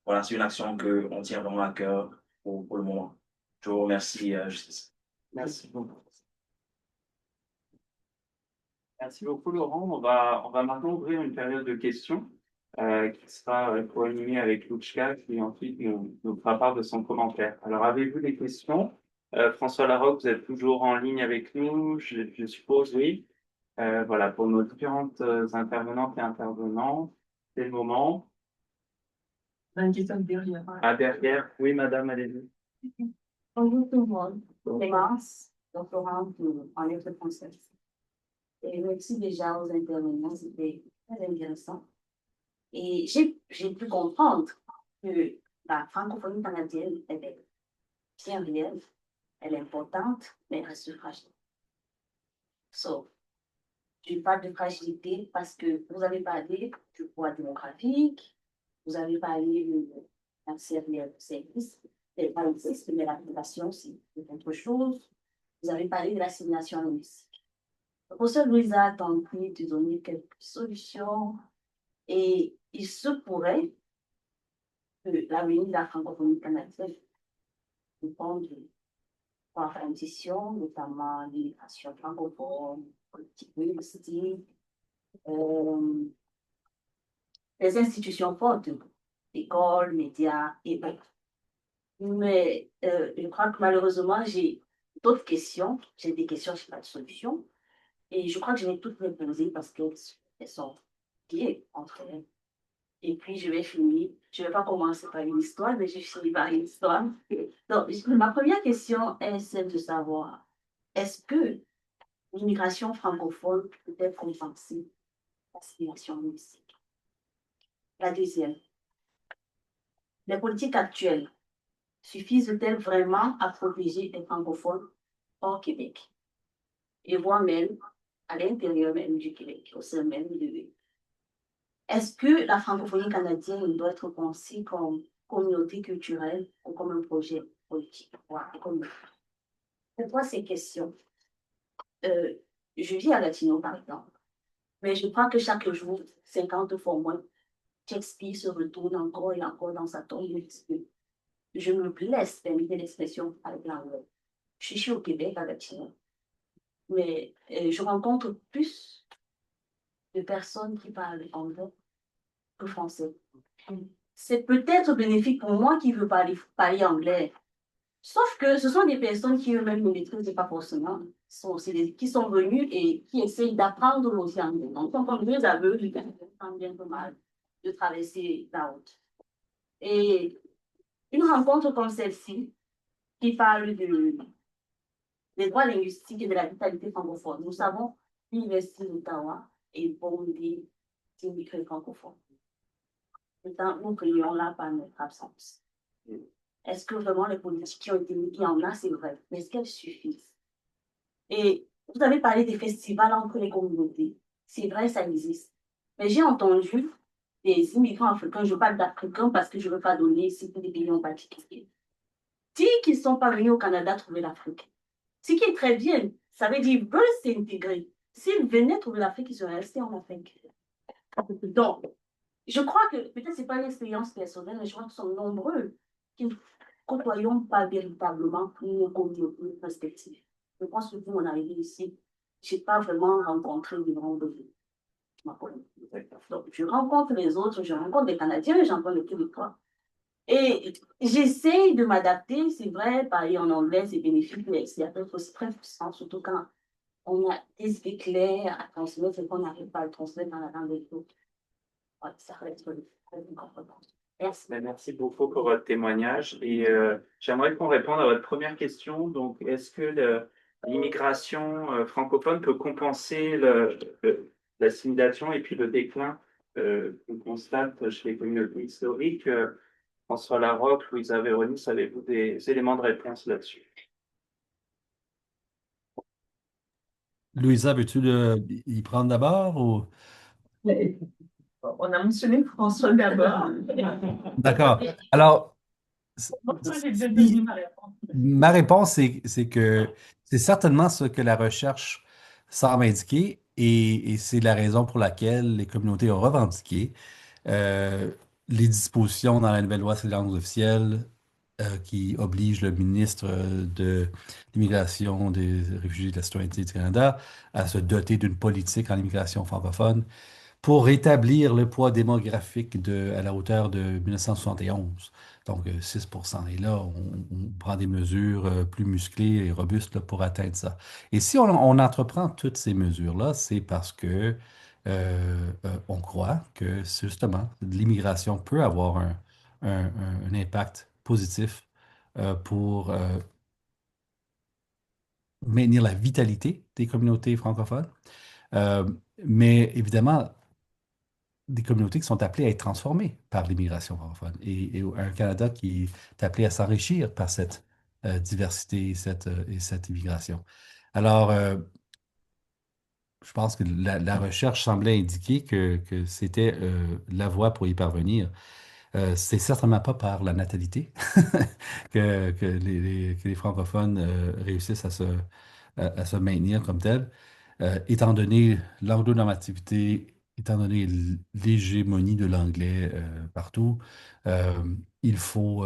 voilà, c'est une action qu'on tient vraiment à cœur pour le moment. Je vous remercie, Justice. Merci beaucoup. Merci beaucoup, Laurent. On va maintenant ouvrir une période de questions qui sera co-animée avec Louchka, qui ensuite nous fera part de son commentaire. Alors, avez-vous des questions? François Larocque, vous êtes toujours en ligne avec nous, je suppose, oui. Voilà, pour nos différentes intervenantes et intervenants, c'est le moment. À derrière, oui, madame, allez-y. Bonjour tout le monde. Clémence, doctorante en lettres françaises. Et merci déjà aux intervenants, c'était très intéressant. Et j'ai pu comprendre que la francophonie canadienne, elle est bien réelle, elle est importante, mais elle reste fragile. Je parle de fragilité parce que vous avez parlé du poids démographique, vous avez parlé de l'accès aux services, mais la population, c'est autre chose. Vous avez parlé de l'assimilation linguistique. Le professeur Louisa a tenté de donner quelques solutions et il se pourrait que l'avenir de la francophonie canadienne dépende de la transition, notamment l'immigration francophone, politique linguistique, les institutions fortes, écoles, médias et autres. Mais je crois que malheureusement, j'ai d'autres questions. J'ai des questions, je n'ai pas de solution. Et je crois que je vais toutes les poser parce qu'elles sont liées entre elles. Et puis, je vais finir. Je ne vais pas commencer par une histoire, mais je finis par une histoire. Donc, ma première question est celle de savoir, est-ce que l'immigration francophone peut-être compenser l'assimilation linguistique? La deuxième, les politiques actuelles suffisent-elles vraiment à protéger les francophones hors Québec et voire même à l'intérieur même du Québec, au sein même de... Est-ce que la francophonie canadienne doit être pensée comme communauté culturelle ou comme un projet politique? Voilà, pourquoi ces questions? Euh, je vis à Gatineau, par exemple, mais je crois que chaque jour, 50 fois moins, Shakespeare se retourne encore et encore dans sa tombe puisque je me laisse permettre l'expression avec l'anglais. Je suis au Québec à Gatineau, mais je rencontre plus de personnes qui parlent anglais que français. C'est peut-être bénéfique pour moi qui veux parler anglais. Sauf que ce sont des personnes qui eux-mêmes ne maîtrisent pas forcément. Qui sont venus et qui essayent d'apprendre aussi anglais. Donc, sont comme deux aveugles qui ont bien peu mal de traverser la route. Et une rencontre comme celle-ci, qui parle des droits linguistiques et de la vitalité francophone. Nous savons l'Université d'Ottawa est fondée d'immigrés francophones. Pourtant, nous prions là par notre absence. Est-ce que vraiment les politiques qui ont été mises en a, c'est vrai, mais est-ce qu'elles suffisent? Et vous avez parlé des festivals entre les communautés. C'est vrai, ça existe. Mais j'ai entendu des immigrants africains, je parle d'Africains parce que je ne veux pas donner ici des pays en particulier, dire qu'ils ne sont pas venus au Canada trouver l'Afrique. Ce qui est très bien, ça veut dire qu'ils veulent s'intégrer. S'ils venaient trouver l'Afrique, ils seraient restés en Afrique. Donc, je crois que, peut-être ce n'est pas une expérience personnelle, mais je crois qu'ils sont nombreux qui ne côtoyons pas véritablement nos communautés respectives. Je pense que vous, mon arrivée ici, je n'ai pas vraiment rencontré des grands besoins. Donc, je rencontre les autres, je rencontre des Canadiens, j'entends le Québécois. Et j'essaye de m'adapter, c'est vrai, parler en anglais, c'est bénéfique, mais c'est peut-être aussi très frustrant, surtout quand on a des idées claires à transmettre et qu'on n'arrive pas à le transmettre dans la langue des autres. Ouais, ça reste une compétence. Merci. Merci beaucoup pour votre témoignage. Et j'aimerais qu'on réponde à votre première question. Donc, est-ce que l'immigration francophone peut compenser l'assimilation et puis le déclin qu'on constate chez les communautés historiques? François Larocque, Louisa Véronis, avez-vous des éléments de réponse là-dessus? Louisa, veux-tu y prendre d'abord ou... On a mentionné François d'abord. D'accord. Alors, Moi, j'ai déjà donné ma réponse. ma réponse, c'est que c'est certainement ce que la recherche semble indiquer et c'est la raison pour laquelle les communautés ont revendiqué euh, les dispositions dans la nouvelle loi sur les langues officielles qui oblige le ministre de l'Immigration, des Réfugiés et de la Citoyenneté du Canada à se doter d'une politique en immigration francophone pour rétablir le poids démographique à la hauteur de 1971, donc 6%. Et là, on prend des mesures plus musclées et robustes là, pour atteindre ça. Et si on entreprend toutes ces mesures-là, c'est parce que on croit que justement, l'immigration peut avoir un impact positif pour maintenir la vitalité des communautés francophones. Euh, mais évidemment, des communautés qui sont appelées à être transformées par l'immigration francophone et un Canada qui est appelé à s'enrichir par cette diversité et cette immigration. Alors, je pense que la recherche semblait indiquer que c'était la voie pour y parvenir. C'est certainement pas par la natalité que les francophones réussissent à se maintenir comme tels. Étant donné l'anglo-normativité, étant donné l'hégémonie de l'anglais partout, euh, il faut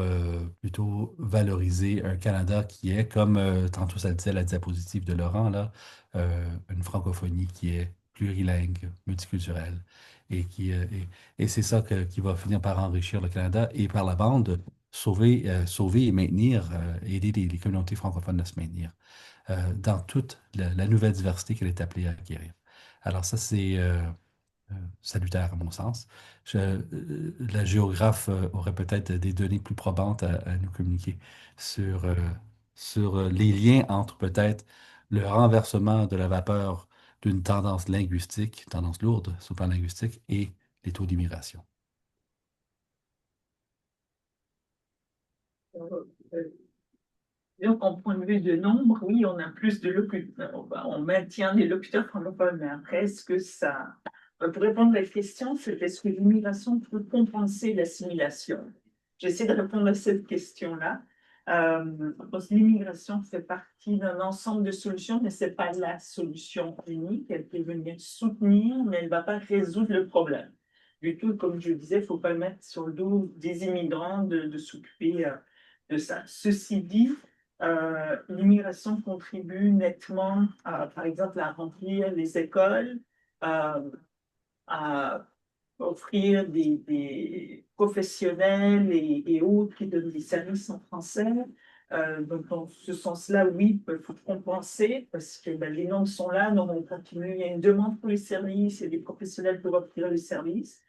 plutôt valoriser un Canada qui est, comme tantôt ça le disait la diapositive de Laurent, là, une francophonie qui est plurilingue, multiculturelle, et c'est ça qui va finir par enrichir le Canada et par la bande sauver et maintenir, aider les communautés francophones à se maintenir dans toute la nouvelle diversité qu'elle est appelée à acquérir. Alors ça, c'est salutaire à mon sens. La géographe aurait peut-être des données plus probantes à nous communiquer sur, les liens entre peut-être le renversement de la vapeur d'une tendance linguistique, tendance lourde sur le plan linguistique, et les taux d'immigration. Donc, en point de vue de nombre, oui, on a plus de locuteurs, on maintient des locuteurs francophones, mais après, est-ce que ça... Pour répondre à la question, c'est est-ce que l'immigration peut compenser l'assimilation? J'essaie de répondre à cette question-là. Je pense que l'immigration fait partie d'un ensemble de solutions, mais ce n'est pas la solution unique. Elle peut venir soutenir, mais elle ne va pas résoudre le problème. Du tout, comme je disais, il ne faut pas mettre sur le dos des immigrants de s'occuper de ça. Ceci dit, l'immigration contribue nettement, par exemple, à remplir les écoles, à offrir des professionnels et autres qui donnent des services en français. Donc, dans ce sens-là, oui, il faut compenser parce que ben, les normes sont là, donc on continue. Il y a une demande pour les services et des professionnels pour offrir les services.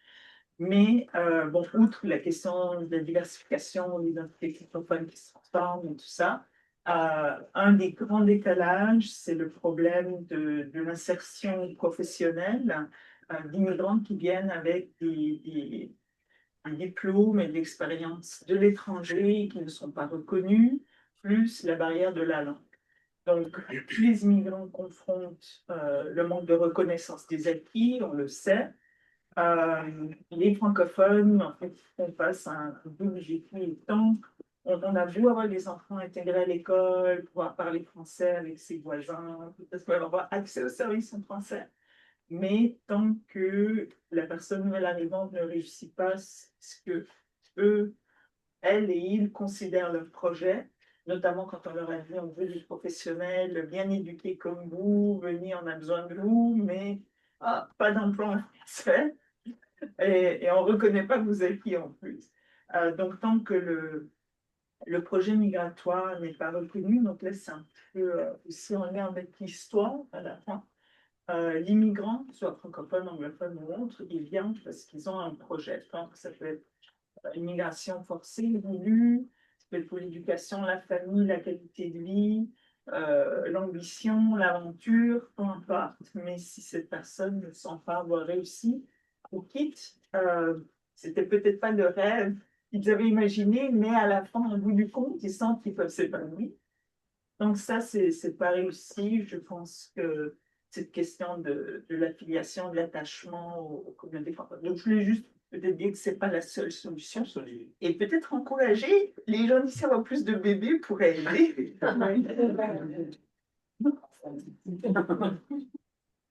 Mais, bon, outre la question de la diversification, l'identité francophone qui se transforme et tout ça, un des grands décalages, c'est le problème de l'insertion professionnelle d'immigrants qui viennent avec des diplômes et de l'expérience de l'étranger qui ne sont pas reconnus, plus la barrière de la langue. Donc, tous les immigrants confrontent le manque de reconnaissance des acquis, on le sait. Les francophones, en fait, font face à un double défi. Tant on a beau avoir les enfants intégrés à l'école, pouvoir parler français avec ses voisins, peut-être avoir accès aux services en français, mais tant que la personne nouvelle arrivante ne réussit pas ce que eux, elles et ils considèrent leur projet, notamment quand on leur a dit on veut des professionnels bien éduqués comme vous, venez, on a besoin de vous, mais pas d'emploi en français et on ne reconnaît pas vos acquis en plus. Donc, tant que le projet migratoire n'est pas reconnu, donc là, c'est un peu aussi en lien avec l'histoire à la fin. L'immigrant, soit francophone, anglophone ou autre, ils viennent parce qu'ils ont un projet. Donc, ça peut être une migration forcée, voulue, ça peut être pour l'éducation, la famille, la qualité de vie, l'ambition, l'aventure, peu importe. Mais si cette personne ne sent pas avoir réussi ou quitte, c'était peut-être pas le rêve qu'ils avaient imaginé, mais à la fin, au bout du compte, ils sentent qu'ils peuvent s'épanouir. Donc ça, c'est pas réussi. Je pense que cette question de l'affiliation, de l'attachement aux communautés francophones. Donc je voulais juste peut-être dire que c'est pas la seule solution. Et peut-être encourager les gens d'ici à avoir plus de bébés pour aider.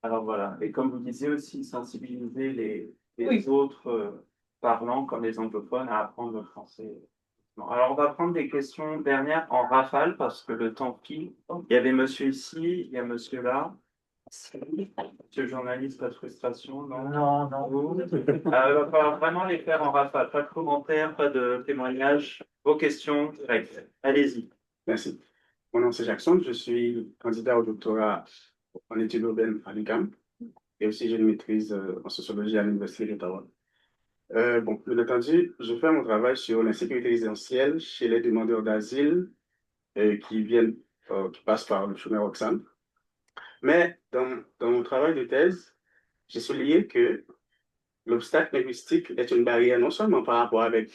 Alors voilà, et comme vous disiez aussi, sensibiliser les Oui. autres parlants comme les anglophones à apprendre le français. Bon, alors on va prendre des questions dernières en rafale parce que le temps file. Il y avait monsieur ici, il y a monsieur là. Monsieur le journaliste, pas de frustration, non? Non, non. Vous il va falloir vraiment les faire en rafale. Pas de commentaires, pas de témoignages. Vos questions directes. Allez-y. Merci. Mon nom c'est Jackson, je suis candidat au doctorat en études urbaines à l'UQAM et aussi j'ai une maîtrise en sociologie à l'Université d'Ottawa. Bon, bien entendu, je fais mon travail sur l'insécurité résidentielle chez les demandeurs d'asile qui passent par le chemin Roxham. Mais dans mon travail de thèse, j'ai souligné que l'obstacle linguistique est une barrière non seulement par rapport avec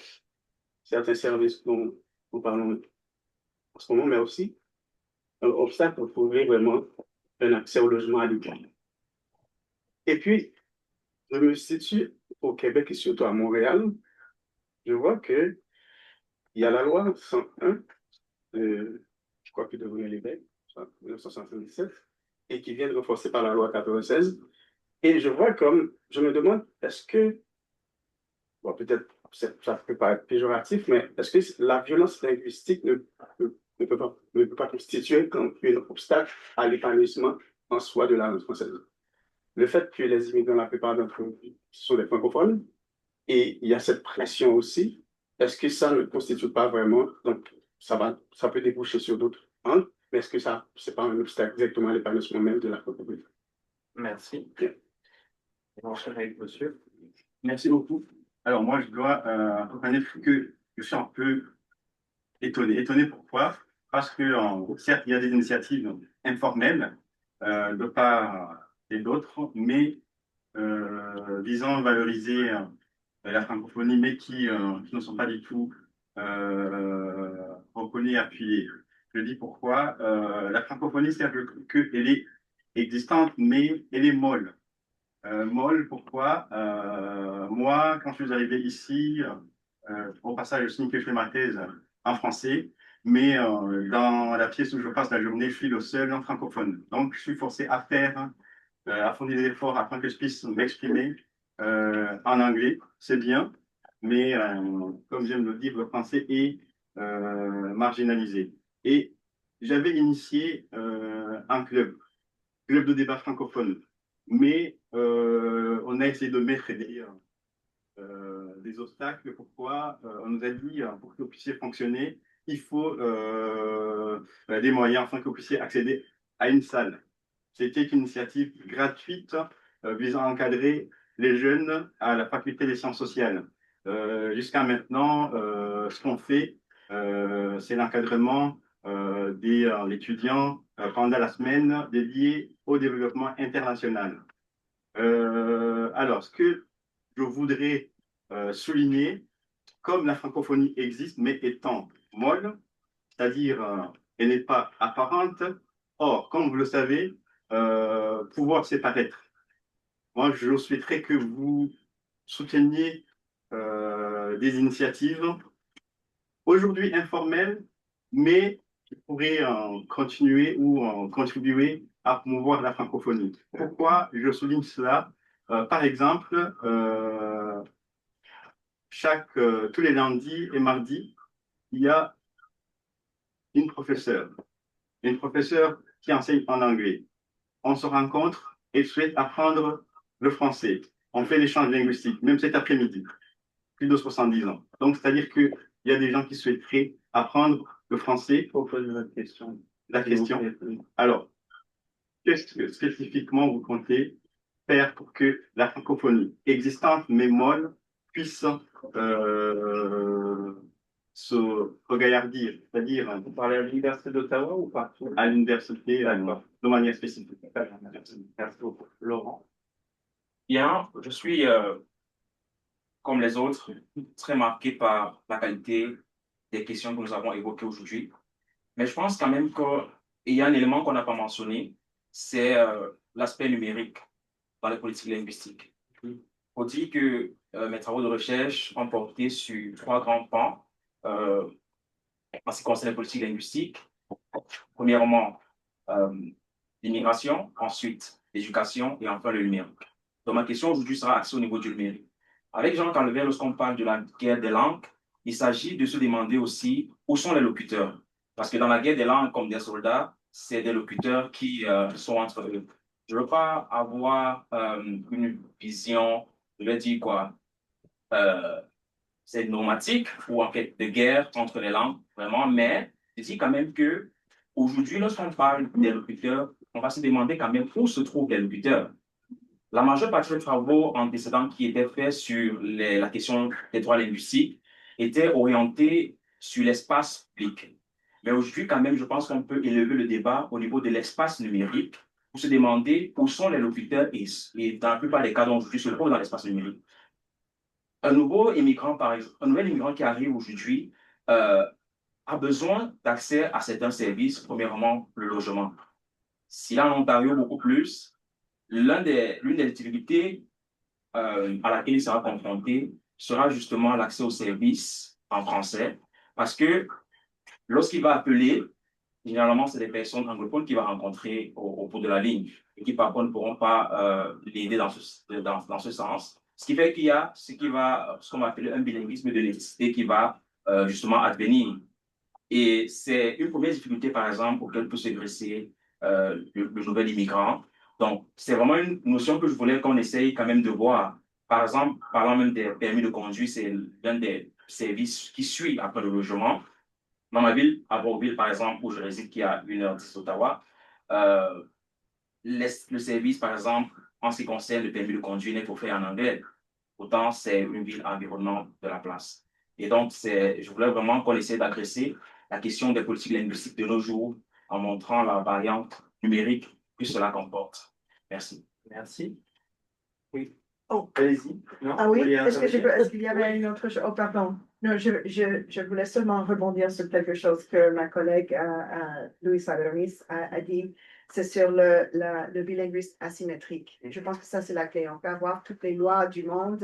certains services dont nous parlons en ce moment, mais aussi un obstacle pour trouver vraiment un accès au logement adéquat. Et puis, je me situe au Québec et surtout à Montréal. Je vois qu'il y a la loi 101, je crois qu'il devrait l'évêque, 1977, et qui vient de renforcer par la loi 96. Et je vois comme, je me demande, est-ce que, bon, peut-être ça peut pas être péjoratif, mais est-ce que la violence linguistique ne peut pas constituer comme un obstacle à l'épanouissement en soi de la langue française? Le fait que les immigrants, la plupart d'entre eux, sont des francophones, et il y a cette pression aussi, est-ce que ça ne constitue pas vraiment, donc ça peut déboucher sur d'autres angles, mais est-ce que ça, c'est pas un obstacle directement à l'épanouissement même de la francophonie? Merci. J'enchaîne avec monsieur. Merci beaucoup. Alors moi, je dois reconnaître que je suis un peu étonné. Étonné pourquoi? Parce que certes, il y a des initiatives informelles de part et d'autre, mais visant à valoriser la francophonie, mais qui ne sont pas du tout reconnues et appuyées. Je Je dis pourquoi. La francophonie, c'est-à-dire qu'elle est existante, mais elle est molle. Molle, pourquoi? Moi, quand je suis arrivé ici, au passage, je signe que je fais ma thèse en français, mais dans la pièce où je passe la journée, je suis le seul non francophone. Donc, je suis forcé à faire, à fournir des efforts afin que je puisse m'exprimer en anglais. C'est bien, mais comme j'aime le dire, le français est marginalisé. Et j'avais initié un club de débat francophone, mais on a essayé de mettre des obstacles. Pourquoi? On nous a dit, pour que vous puissiez fonctionner, il faut des moyens afin que vous puissiez accéder à une salle. C'était une initiative gratuite visant à encadrer les jeunes à la faculté des sciences sociales. Jusqu'à maintenant, ce qu'on fait, c'est l'encadrement des étudiants pendant la semaine dédiée au développement international. Alors, ce que je voudrais souligner, comme la francophonie existe, mais étant molle, c'est-à-dire elle n'est pas apparente. Or, comme vous le savez, pouvoir c'est paraître. Moi, je souhaiterais que vous souteniez des initiatives aujourd'hui informelles, mais qui pourraient continuer ou contribuer à promouvoir la francophonie. Pourquoi je souligne cela? Par exemple, tous les lundis et mardis, il y a une professeure qui enseigne en anglais. On se rencontre et souhaite apprendre le français. On fait l'échange linguistique, même cet après-midi, plus de 70 ans. Donc, c'est-à-dire qu'il y a des gens qui souhaiteraient apprendre le français. Il faut poser votre question. La question. Alors, qu'est-ce que spécifiquement vous comptez faire pour que la francophonie existante mais molle puisse se regaillardir, c'est-à-dire Vous parlez à l'Université d'Ottawa ou partout? à l'université de manière spécifique. Merci beaucoup. Laurent? Bien, je suis, comme les autres, très marqué par la qualité des questions que nous avons évoquées aujourd'hui. Mais je pense quand même qu'il y a un élément qu'on n'a pas mentionné, c'est l'aspect numérique dans les politiques linguistiques. Il faut dire que mes travaux de recherche ont porté sur 3 grands pans en ce qui concerne les politiques linguistiques. Premièrement, l'immigration, ensuite l'éducation et enfin le numérique. Donc ma question aujourd'hui sera axée au niveau du numérique. Avec Jean Calvet, lorsqu'on parle de la guerre des langues, il s'agit de se demander aussi où sont les locuteurs. Parce que dans la guerre des langues, comme des soldats, c'est des locuteurs qui sont entre eux. Je ne veux pas avoir une vision, je vais dire quoi, c'est normatique ou en fait de guerre entre les langues, vraiment, mais je dis quand même que aujourd'hui, lorsqu'on parle des locuteurs, on va se demander quand même où se trouvent les locuteurs. La majeure partie des travaux antécédents qui étaient faits sur la question des droits linguistiques étaient orientés sur l'espace public. Mais aujourd'hui, quand même, je pense qu'on peut élever le débat au niveau de l'espace numérique pour se demander où sont les locuteurs et dans la plupart des cas, donc aujourd'hui, se trouvent dans l'espace numérique. Un nouveau immigrant, par exemple, un nouvel immigrant qui arrive aujourd'hui a besoin d'accès à certains services, premièrement, le logement. S'il a en Ontario beaucoup plus, l'une des difficultés à laquelle il sera confronté sera justement l'accès aux services en français, parce que lorsqu'il va appeler, généralement, c'est des personnes anglophones qu'il va rencontrer au bout de la ligne et qui, par contre, ne pourront pas l'aider dans ce sens. Ce qui fait qu'il y a ce qu'on va appeler un bilinguisme de l'électricité qui va justement advenir. Et c'est une première difficulté, par exemple, auquel peut se dresser le nouvel immigrant. Donc, c'est vraiment une notion que je voulais qu'on essaye quand même de voir. Par exemple, parlant même des permis de conduire, c'est l'un des services qui suit après le logement. Dans ma ville, à Brockville, par exemple, où je réside, qui est à 1h10 d'Ottawa, le service, par exemple, en ce qui concerne le permis de conduire, n'est offert en anglais. Pourtant, c'est une ville environnante de la place. Et donc, je voulais vraiment qu'on essaie d'adresser la question des politiques linguistiques de nos jours en montrant la variante numérique que cela comporte. Merci. Merci. Oui. Oh. Allez-y. Non, Ah vous oui, vouliez intervenir? est-ce qu'il y avait une autre chose? Oh, pardon. Non, je voulais seulement rebondir sur quelque chose que ma collègue Louise Adonis a dit. C'est sur le bilinguisme asymétrique. Je pense que ça, c'est la clé. On peut avoir toutes les lois du monde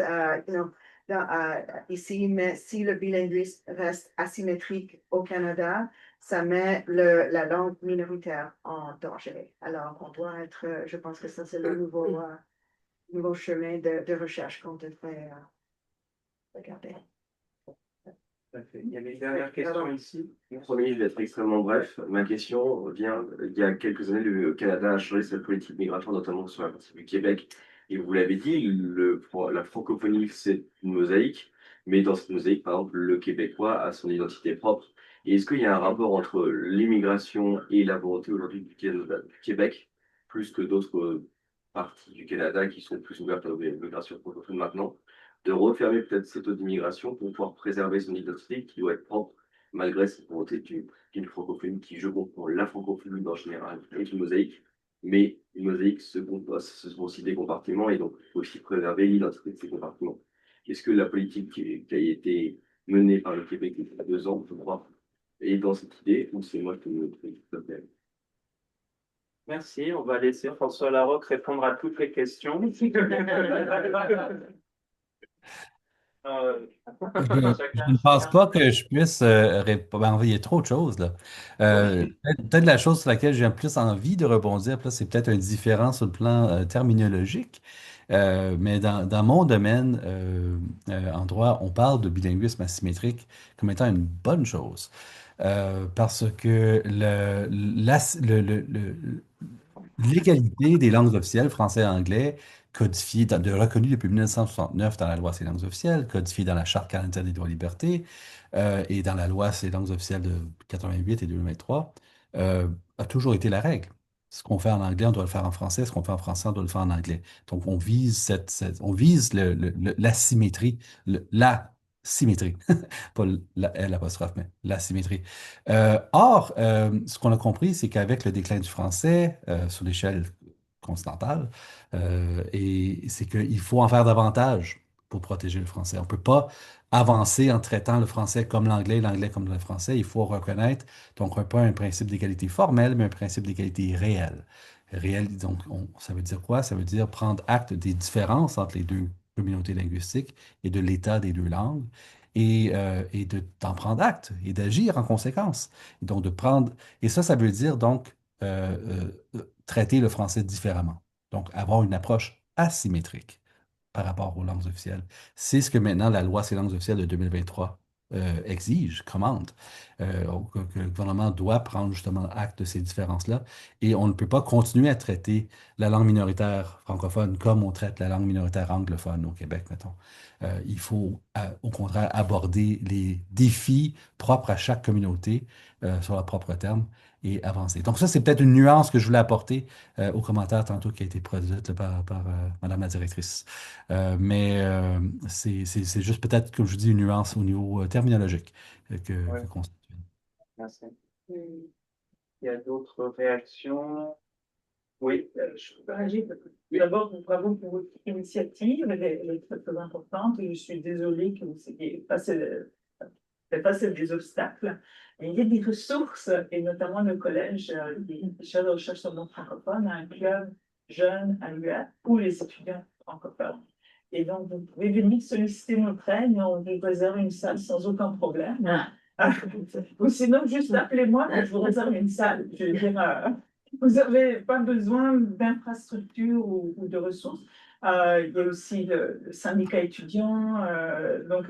ici, mais si le bilinguisme reste asymétrique au Canada, ça met la langue minoritaire en danger. Alors, on doit être, je pense que ça, c'est le nouveau chemin de recherche qu'on devrait regarder. Il y avait une dernière question ici. Premier, je vais être extrêmement bref. Ma question vient, il y a quelques années, le Canada a changé sa politique migratoire, notamment sur la partie du Québec. Et vous l'avez dit, la francophonie, c'est une mosaïque, mais dans cette mosaïque, par exemple, le québécois a son identité propre. Et est-ce qu'il y a un rapport entre l'immigration et la volonté aujourd'hui du Québec, plus que d'autres parties du Canada qui sont plus ouvertes à l'immigration francophone maintenant, de refermer peut-être cette taux d'immigration pour pouvoir préserver son identité qui doit être propre malgré cette volonté d'une francophonie qui, je comprends, la francophonie en général est une mosaïque, mais une mosaïque se compose, ce sont aussi des compartiments et donc il faut aussi préserver l'identité de ces compartiments. Est-ce que la politique qui a été menée par le Québec il y a 2 ans, je crois, est dans cette idée ou c'est moi qui me trompe tout à fait? Merci. On va laisser François Larocque répondre à toutes les questions. Je ne pense pas que je puisse répondre. Il y a trop de choses, là. Peut-être la chose sur laquelle j'ai plus envie de rebondir, puis là, c'est peut-être un différent sur le plan terminologique. Mais dans mon domaine, en droit, on parle de bilinguisme asymétrique comme étant une bonne chose. Parce que l'égalité des langues officielles, français et anglais, codifiée, reconnue depuis 1969 dans la loi sur les langues officielles, codifiée dans la Charte canadienne des droits et libertés et dans la loi sur les langues officielles de 88 et 2023, a toujours été la règle. Ce qu'on fait en anglais, on doit le faire en français. Ce qu'on fait en français, on doit le faire en anglais. Donc, on vise on vise la symétrie, la symétrie, pas la L apostrophe, mais la symétrie. Or, ce qu'on a compris, c'est qu'avec le déclin du français sur l'échelle continentale, et c'est qu'il faut en faire davantage pour protéger le français. On ne peut pas avancer en traitant le français comme l'anglais comme le français. Il faut reconnaître, donc, pas un principe d'égalité formelle, mais un principe d'égalité réelle. Réelle, donc, ça veut dire quoi? Ça veut dire prendre acte des différences entre les deux communautés linguistiques et de l'état des deux langues et d'en prendre acte et d'agir en conséquence. Et donc, et ça veut dire donc traiter le français différemment. Donc, avoir une approche asymétrique par rapport aux langues officielles. C'est ce que maintenant la loi sur les langues officielles de 2023 exige, commande. Que le gouvernement doit prendre justement acte de ces différences-là. Et on ne peut pas continuer à traiter la langue minoritaire francophone comme on traite la langue minoritaire anglophone au Québec, mettons. Il faut au contraire aborder les défis propres à chaque communauté sur leur propre terme et avancer. Donc ça, c'est peut-être une nuance que je voulais apporter au commentaire tantôt qui a été produite par Madame la directrice. Mais c'est juste peut-être, comme je vous dis, une nuance au niveau terminologique que constitue. Merci. Il y a d'autres réactions? Oui. Je peux réagir. D'abord, bravo pour votre initiative, elle est très, très importante et je suis désolée que vous ayez passé des obstacles. Et il y a des ressources, et notamment le collège des chercheurs de recherche sur le monde francophone, un club jeune à l'UA pour les étudiants francophones. Et donc, vous pouvez venir solliciter notre aide, on vous réserve une salle sans aucun problème. Ou sinon, juste appelez-moi et je vous réserve une salle. Je veux dire, vous n'avez pas besoin d'infrastructures ou de ressources. Il y a aussi le syndicat étudiant. Donc,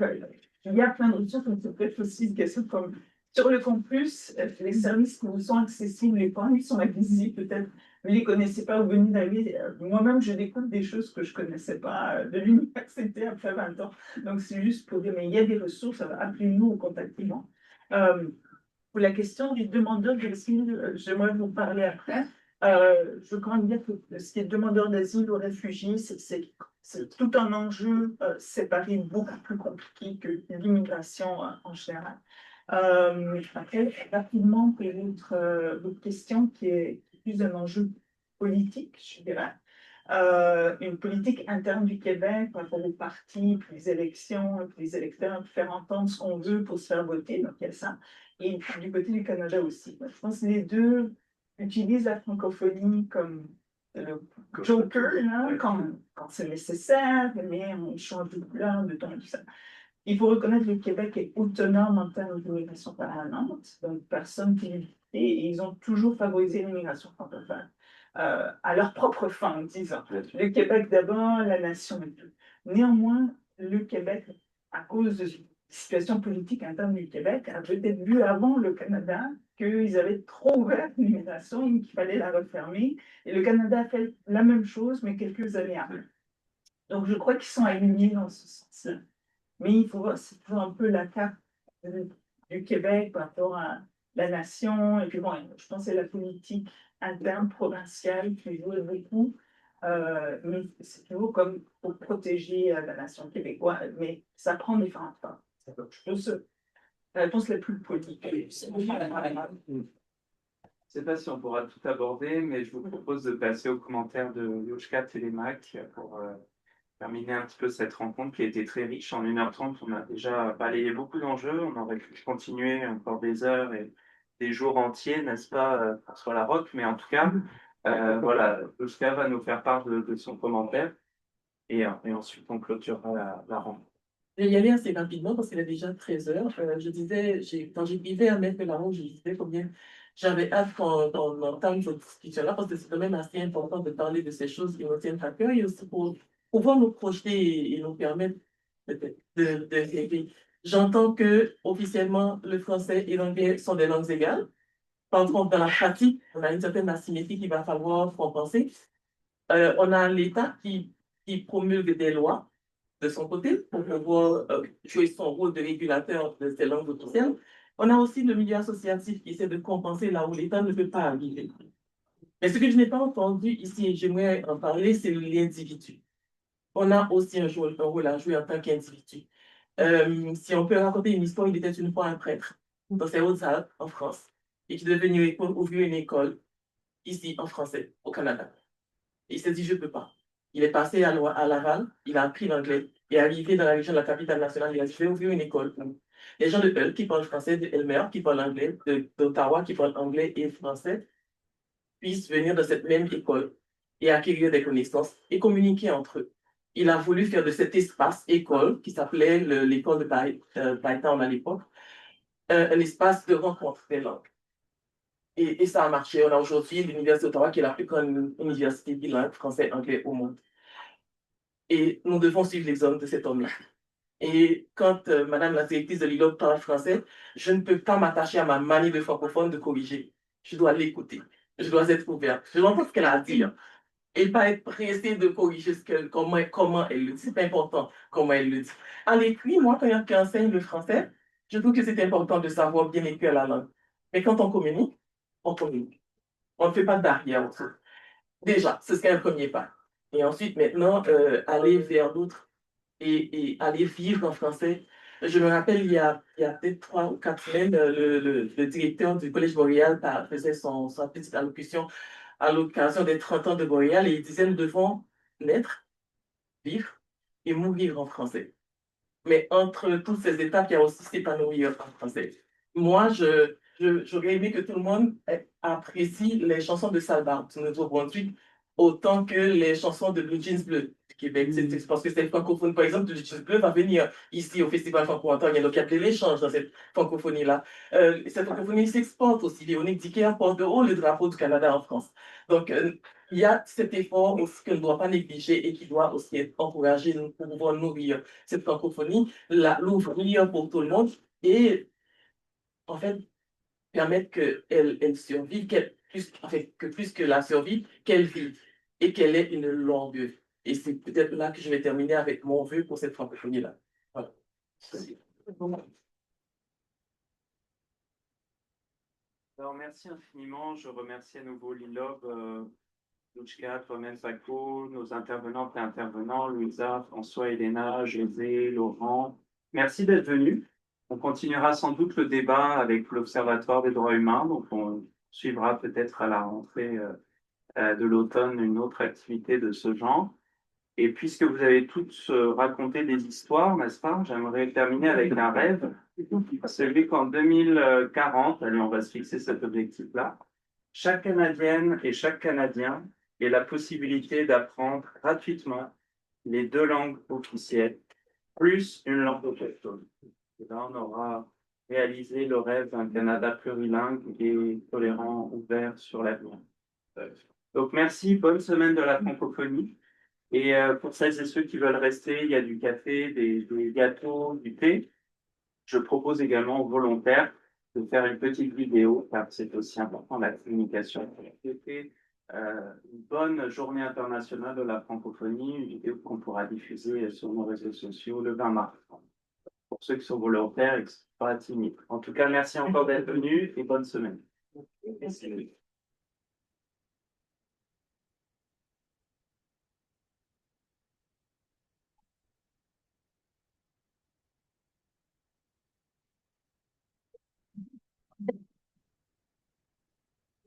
il y a plein de ressources, mais c'est peut-être aussi une question comme sur le campus, les services qui vous sont accessibles, les points, ils sont accessibles peut-être. Vous ne les connaissez pas, vous venez d'arriver. Moi-même, je découvre des choses que je ne connaissais pas de l'université après 20 ans. Donc, c'est juste pour dire, mais il y a des ressources, appelez-nous ou contactez-nous. Pour la question du demandeur d'asile, j'aimerais vous parler après. Je crois dire que ce qui est demandeur d'asile ou réfugié, c'est tout un enjeu séparé beaucoup plus compliqué que l'immigration en général. Après, rapidement, pour votre question qui est plus un enjeu politique, je dirais. une politique interne du Québec par rapport aux partis, puis les élections, puis les électeurs, puis faire entendre ce qu'on veut pour se faire voter, donc il y a ça. Et puis, du côté du Canada aussi. Je pense que les deux utilisent la francophonie comme le joker, là, quand c'est nécessaire, mais on change de couleur, de ton, tout ça. Il faut reconnaître que le Québec est autonome en termes d'immigration permanente, donc personne qui l'est, et ils ont toujours favorisé l'immigration francophone à leur propre fin, disons. Le Québec d'abord, la nation et tout. Néanmoins, le Québec, à cause de la situation politique interne du Québec, a peut-être vu avant le Canada qu'ils avaient trop ouvert l'immigration et qu'il fallait la refermer. Et le Canada a fait la même chose, mais quelques années après. Donc je crois qu'ils sont alignés dans ce sens-là. Mais il faut voir, c'est toujours un peu la carte du Québec par rapport à la nation. Et puis bon, je pense que c'est la politique interne provinciale qui joue beaucoup. Mais c'est toujours comme pour protéger la nation québécoise. Mais ça prend différentes formes. Je pense la réponse la plus polie. Je ne sais pas si on pourra tout aborder, mais je vous propose de passer aux commentaires de Yoshka Télémac pour terminer un petit peu cette rencontre qui a été très riche. En 1h30, on a déjà balayé beaucoup d'enjeux. On aurait pu continuer encore des heures et des jours entiers, n'est-ce pas, François Larocque? Mais en tout cas, voilà, Yoshka va nous faire part de son commentaire et ensuite on clôturera la rencontre. Je vais y aller assez rapidement parce qu'il est déjà 13 heures. Je disais, quand j'écrivais à Maître Laron, je disais combien j'avais hâte qu'on entende cette discussion-là parce que c'est quand même assez important de parler de ces choses qui nous tiennent à cœur et aussi pour pouvoir nous projeter et nous permettre de rêver. J'entends que officiellement le français et l'anglais sont des langues égales. Par contre, dans la pratique, on a une certaine asymétrie qu'il va falloir compenser. On a l'État qui promulgue des lois de son côté pour pouvoir jouer son rôle de régulateur de ces langues officielles. On a aussi le milieu associatif qui essaie de compenser là où l'État ne peut pas arriver. Mais ce que je n'ai pas entendu ici, et j'aimerais en parler, c'est l'individu. On a aussi un rôle à jouer en tant qu'individu. Si on peut raconter une histoire, il était une fois un prêtre dans ses Hautes-Alpes, en France, et qui devait venir ouvrir une école ici, en français, au Canada. Et il s'est dit, je ne peux pas. Il est passé à Laval, il a appris l'anglais, et arrivé dans la région de la capitale nationale, il a dit, je vais ouvrir une école où les gens de Hull qui parlent français, de Elmer qui parlent anglais, d'Ottawa qui parlent anglais et français, puissent venir dans cette même école et acquérir des connaissances et communiquer entre eux. Il a voulu faire de cet espace école, qui s'appelait l'école de Bytown à l'époque, un espace de rencontre des langues. Et ça a marché. On a aujourd'hui l'Université d'Ottawa qui est la plus grande université bilingue français-anglais au monde. Et nous devons suivre l'exemple de cet homme-là. Et quand Madame la directrice de l'ILOC parle français, je ne peux pas m'attacher à ma manie de francophone de corriger. Je dois l'écouter. Je dois être ouverte. Je dois entendre ce qu'elle a à dire. Et pas être pressée de corriger comment elle le dit. C'est important comment elle le dit. À l'écrit, moi, quand j'enseigne le français, je trouve que c'est important de savoir bien écrire la langue. Mais quand on communique, on communique. On ne fait pas de barrière autour. Déjà, ce serait un premier pas. Et ensuite, maintenant, aller vers d'autres et aller vivre en français. Je me rappelle, il y a peut-être 3 ou 4 semaines, le directeur du Collège Boréal faisait sa petite allocution à l'occasion des 30 ans de Boréal et il disait, nous devons naître, vivre et mourir en français. Mais entre toutes ces étapes, il y a aussi s'épanouir en français. Moi, j'aurais aimé que tout le monde apprécie les chansons de Salbart du Nouveau-Brunswick autant que les chansons de Blue Jeans Bleu du Québec. C'est parce que c'est francophone. Par exemple, Blue Jeans Bleu va venir ici au Festival franco-ontarien. Donc, il y a de l'échange dans cette francophonie-là. Cette francophonie s'exporte aussi. Véronique Dicker porte de haut le drapeau du Canada en France. Donc, il y a cet effort aussi qu'on ne doit pas négliger et qui doit aussi être encouragé pour pouvoir nourrir cette francophonie, l'ouvrir pour tout le monde et, en fait, permettre qu'elle survive, que plus que la survie, qu'elle vive et qu'elle ait une longue vie. Et c'est peut-être là que je vais terminer avec mon vœu pour cette francophonie-là. Voilà. Alors, merci infiniment. Je remercie à nouveau l'ILOB, Luchka, toi-même, Paco, nos intervenantes et intervenants, Louisa, François, Elena, José, Laurent. Merci d'être venus. On continuera sans doute le débat avec l'Observatoire des droits humains. Donc, on suivra peut-être à la rentrée de l'automne une autre activité de ce genre. Et puisque vous avez toutes raconté des histoires, n'est-ce pas, j'aimerais terminer avec un rêve, celui qu'en 2040, allez, on va se fixer cet objectif-là, chaque Canadienne et chaque Canadien ait la possibilité d'apprendre gratuitement les 2 langues officielles, plus une langue autochtone. Et là, on aura réalisé le rêve d'un Canada plurilingue et tolérant, ouvert sur l'avenir. Donc merci, bonne semaine de la francophonie. Et pour celles et ceux qui veulent rester, il y a du café, des gâteaux, du thé. Je propose également aux volontaires de faire une petite vidéo, car c'est aussi important la communication. C'était une bonne journée internationale de la francophonie, une vidéo qu'on pourra diffuser sur nos réseaux sociaux le 20 mars. Pour ceux qui sont volontaires et qui ne sont pas timides. En tout cas, merci encore d'être venus et bonne semaine. Merci.